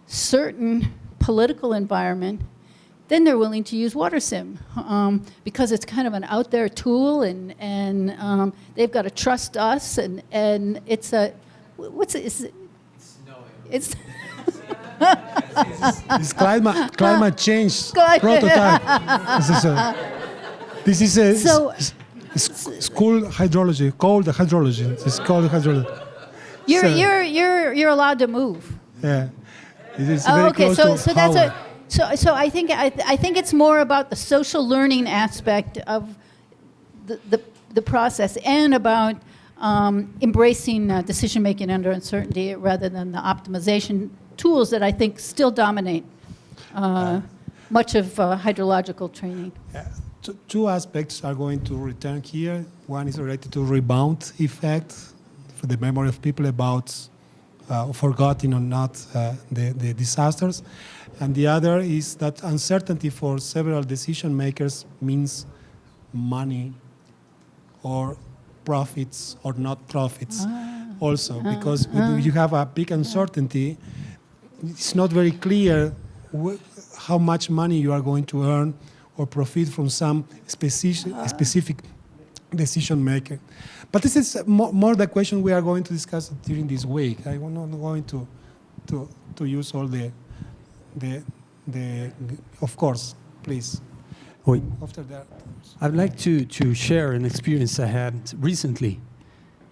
B: certain political environment, then they're willing to use WaterSim because it's kind of an out there tool, and they've got to trust us, and it's a it's
A: It's climate change prototype. This is a school hydrology, cold hydrology. It's called hydrology.
B: You're allowed to move.
A: Yeah, it is very
B: okay.
A: close
B: So
A: to
B: that's
A: power.
B: so I think it's more about the social learning aspect of the process and about embracing decision making under uncertainty rather than the optimization tools that I think still dominate much of hydrological training.
A: Two aspects are going to return here. One is related to rebound effect for the memory of people about forgotten or not the disasters. And the other is that uncertainty for several decision makers means money or profits or not profits also, because you have a big uncertainty. It's not very clear how much money you are going to earn or profit from some specific decision maker. But this is more the question we are going to discuss during this week. I'm not going to use all the of course, please.
C: Oui.
A: After that.
C: I'd like to share an experience I had recently.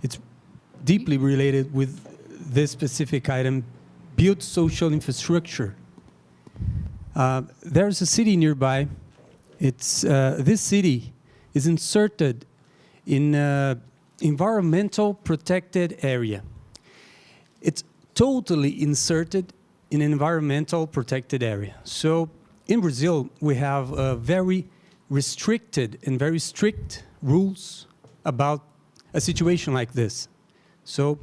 C: It's deeply related with this specific item, build social infrastructure. There's a city nearby. This city is inserted in an environmental protected area. It's totally inserted in an environmental protected area. So in Brazil, we have very restricted and very strict rules about a situation like this. So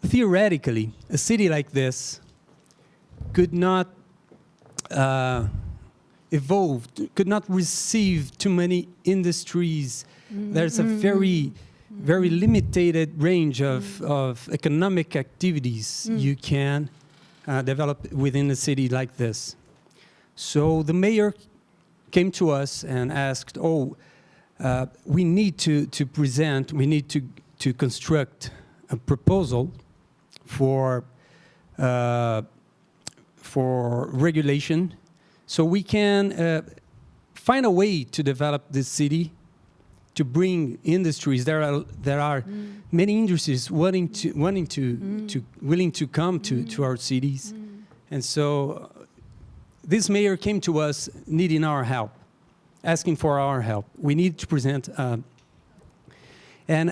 C: theoretically, a city like this could not evolve, could not receive too many industries. There's a very limited range of economic activities you can develop within a city like this. So the mayor came to us and asked, we need to construct a proposal for for regulation, so we can find a way to develop this city, to bring industries. There are many industries willing to come to our cities, and so this mayor came to us needing our help, asking for our help. We need to present, and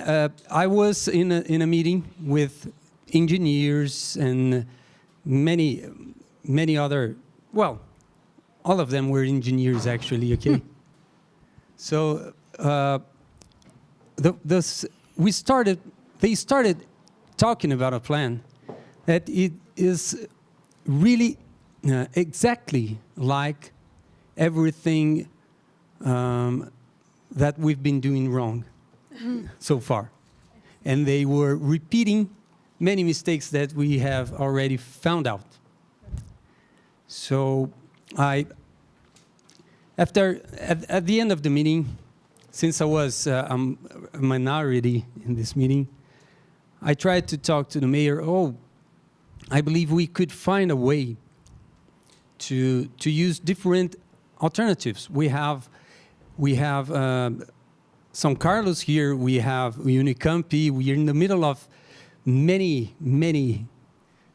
C: I was in a meeting with engineers and many other, well, all of them were engineers actually, okay? So they started talking about a plan that it is really exactly like everything that we've been doing wrong so far. And they were repeating many mistakes that we have already found out. So at the end of the meeting, since I was a minority in this meeting, I tried to talk to the mayor. Oh, I believe we could find a way to use different alternatives. We have São Carlos here. We have Unicamp. We are in the middle of many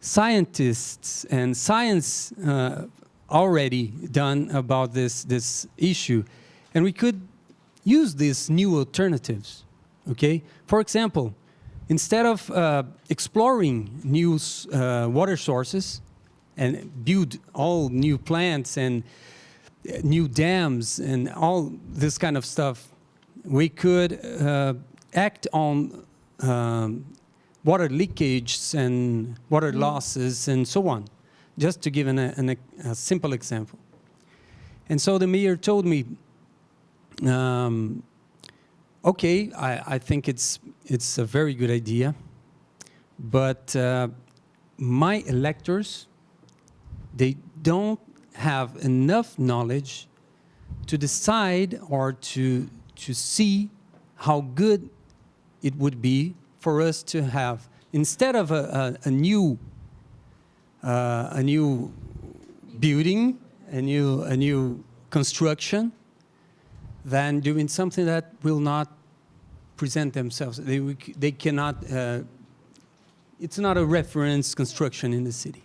C: scientists and science already done about this issue, and we could use these new alternatives. Okay, for example, instead of exploring new water sources and build all new plants and new dams and all this kind of stuff, we could act on water leakage and water losses and so on, just to give a simple example. And so the mayor told me, okay, I think it's a very good idea, but my electors, they don't have enough knowledge to decide or to see how good it would be for us to have, instead of a new building, a new construction, than doing something that will not present themselves. They cannot. It's not a reference construction in the city.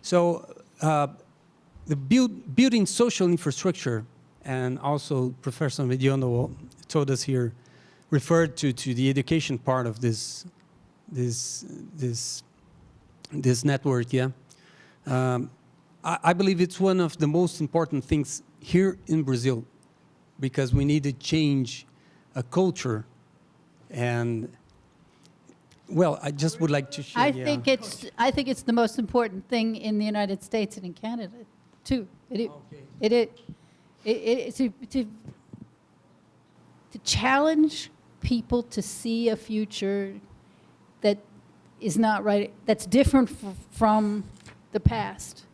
C: So the building social infrastructure, and also Professor Mediono told us here, referred to the education part of this network. Yeah, I believe it's one of the most important things here in Brazil, because we need to change a culture. And well, I just would like to share.
B: I think it's the most important thing in the United States and in Canada too. To challenge people to see a future that is not right, that's different from the past.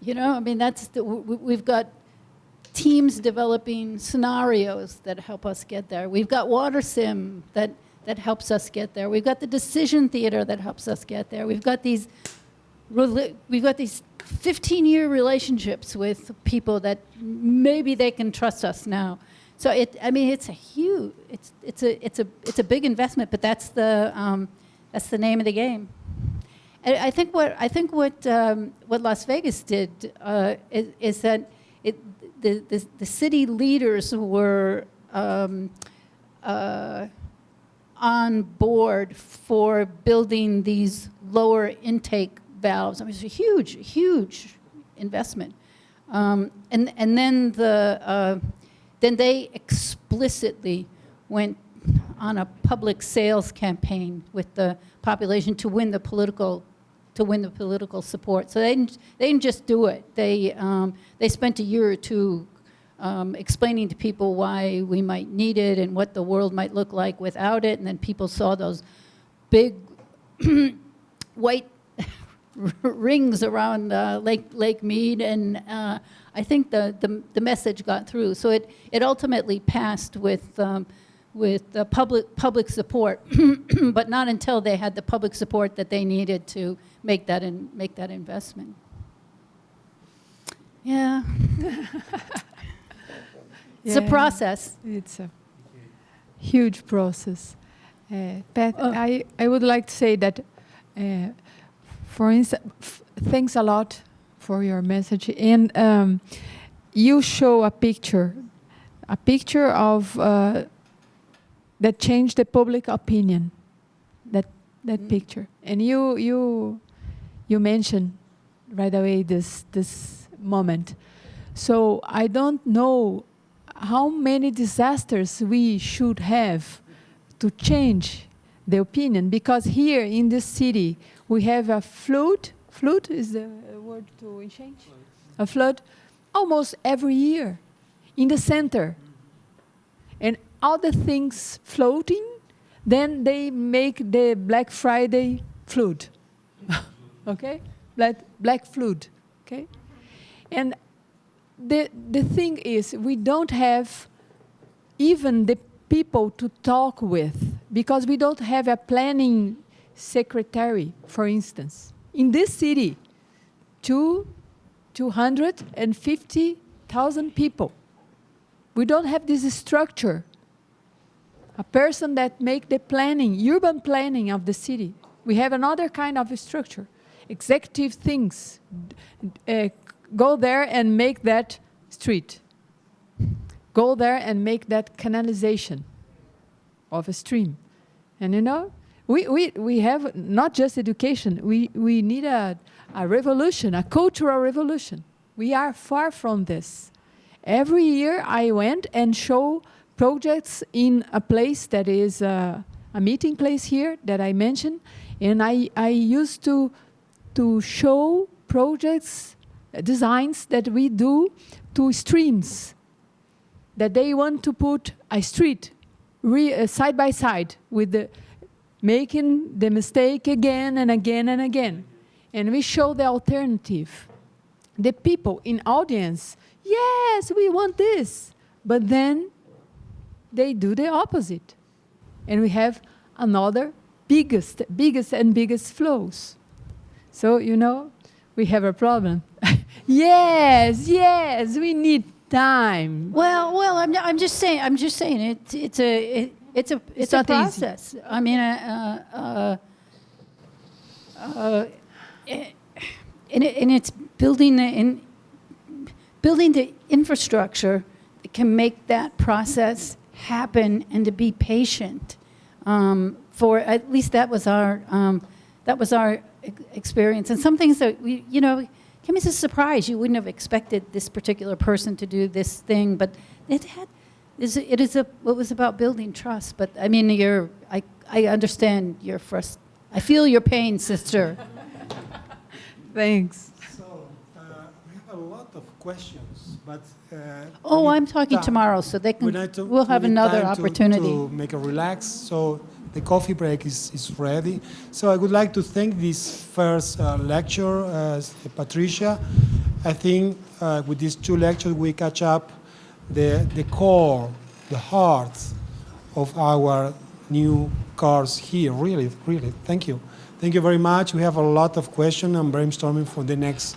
B: You know, I mean, we've got teams developing scenarios that help us get there. We've got water sim that helps us get there. We've got the decision theater that helps us get there. We've got these 15-year relationships with people that maybe they can trust us now. So it's a huge, it's a big investment, but that's the name of the game. And I think what Las Vegas did is that the city leaders were on board for building these lower intake valves. I mean, it's a huge investment. And then then they explicitly went on a public sales campaign with the population to win the political support. So they didn't just do it. They spent a year or two explaining to people why we might need it and what the world might look like without it. And then people saw those big white rings around Lake Mead, and I think the message got through. So it ultimately passed with with the public support, but not until they had the public support that they needed to make that investment. Yeah. It's a process.
D: It's a huge process. Pat, I would like to say that, for instance, thanks a lot for your message. And you show a picture of that changed the public opinion. That picture, and you mentioned right away this moment. So I don't know how many disasters we should have to change the opinion, because here in this city we have a flood. Flood is the word to change. A flood almost every year in the center, and all the things floating. Then they make the Black Friday flood, okay? Black flood, okay? And the thing is, we don't have even the people to talk with, because we don't have a planning secretary, for instance. In this city, 250,000 people. We don't have this structure. A person that make the planning, urban planning of the city. We have another kind of structure. Executive things. Go there and make that street. Go there and make that canalization of a stream. And you know, we have not just education, we need a revolution, a cultural revolution. We are far from this. Every year I went and show projects in a place that is a meeting place here that I mentioned, and I used to show projects, designs that we do to streams, that they want to put a street side by side with making the mistake again and again and again. And we show the alternative. The people in audience, yes, we want this. But then they do the opposite. And we have another biggest and biggest flows. So, you know, we have a problem. Yes, we need time.
B: Well, I'm just saying it's a process.
D: Easy.
B: I mean, and it's building the infrastructure that can make that process happen, and to be patient. For at least that was our experience. And some things that we, you know, came as a surprise. You wouldn't have expected this particular person to do this thing, but it was about building trust. But I mean, I understand your I feel your pain, sister.
D: Thanks.
A: So we have a lot of questions, but
B: I'm talking tomorrow, so they can. We'll have another opportunity
A: to make a relax. So the coffee break is ready. So I would like to thank this first lecture, Patricia. I think with these two lectures we catch up the core, the heart of our new course here. Really, thank you. Thank you very much. We have a lot of questions and brainstorming for the next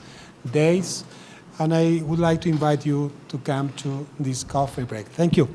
A: days. And I would like to invite you to come to this coffee break. Thank you.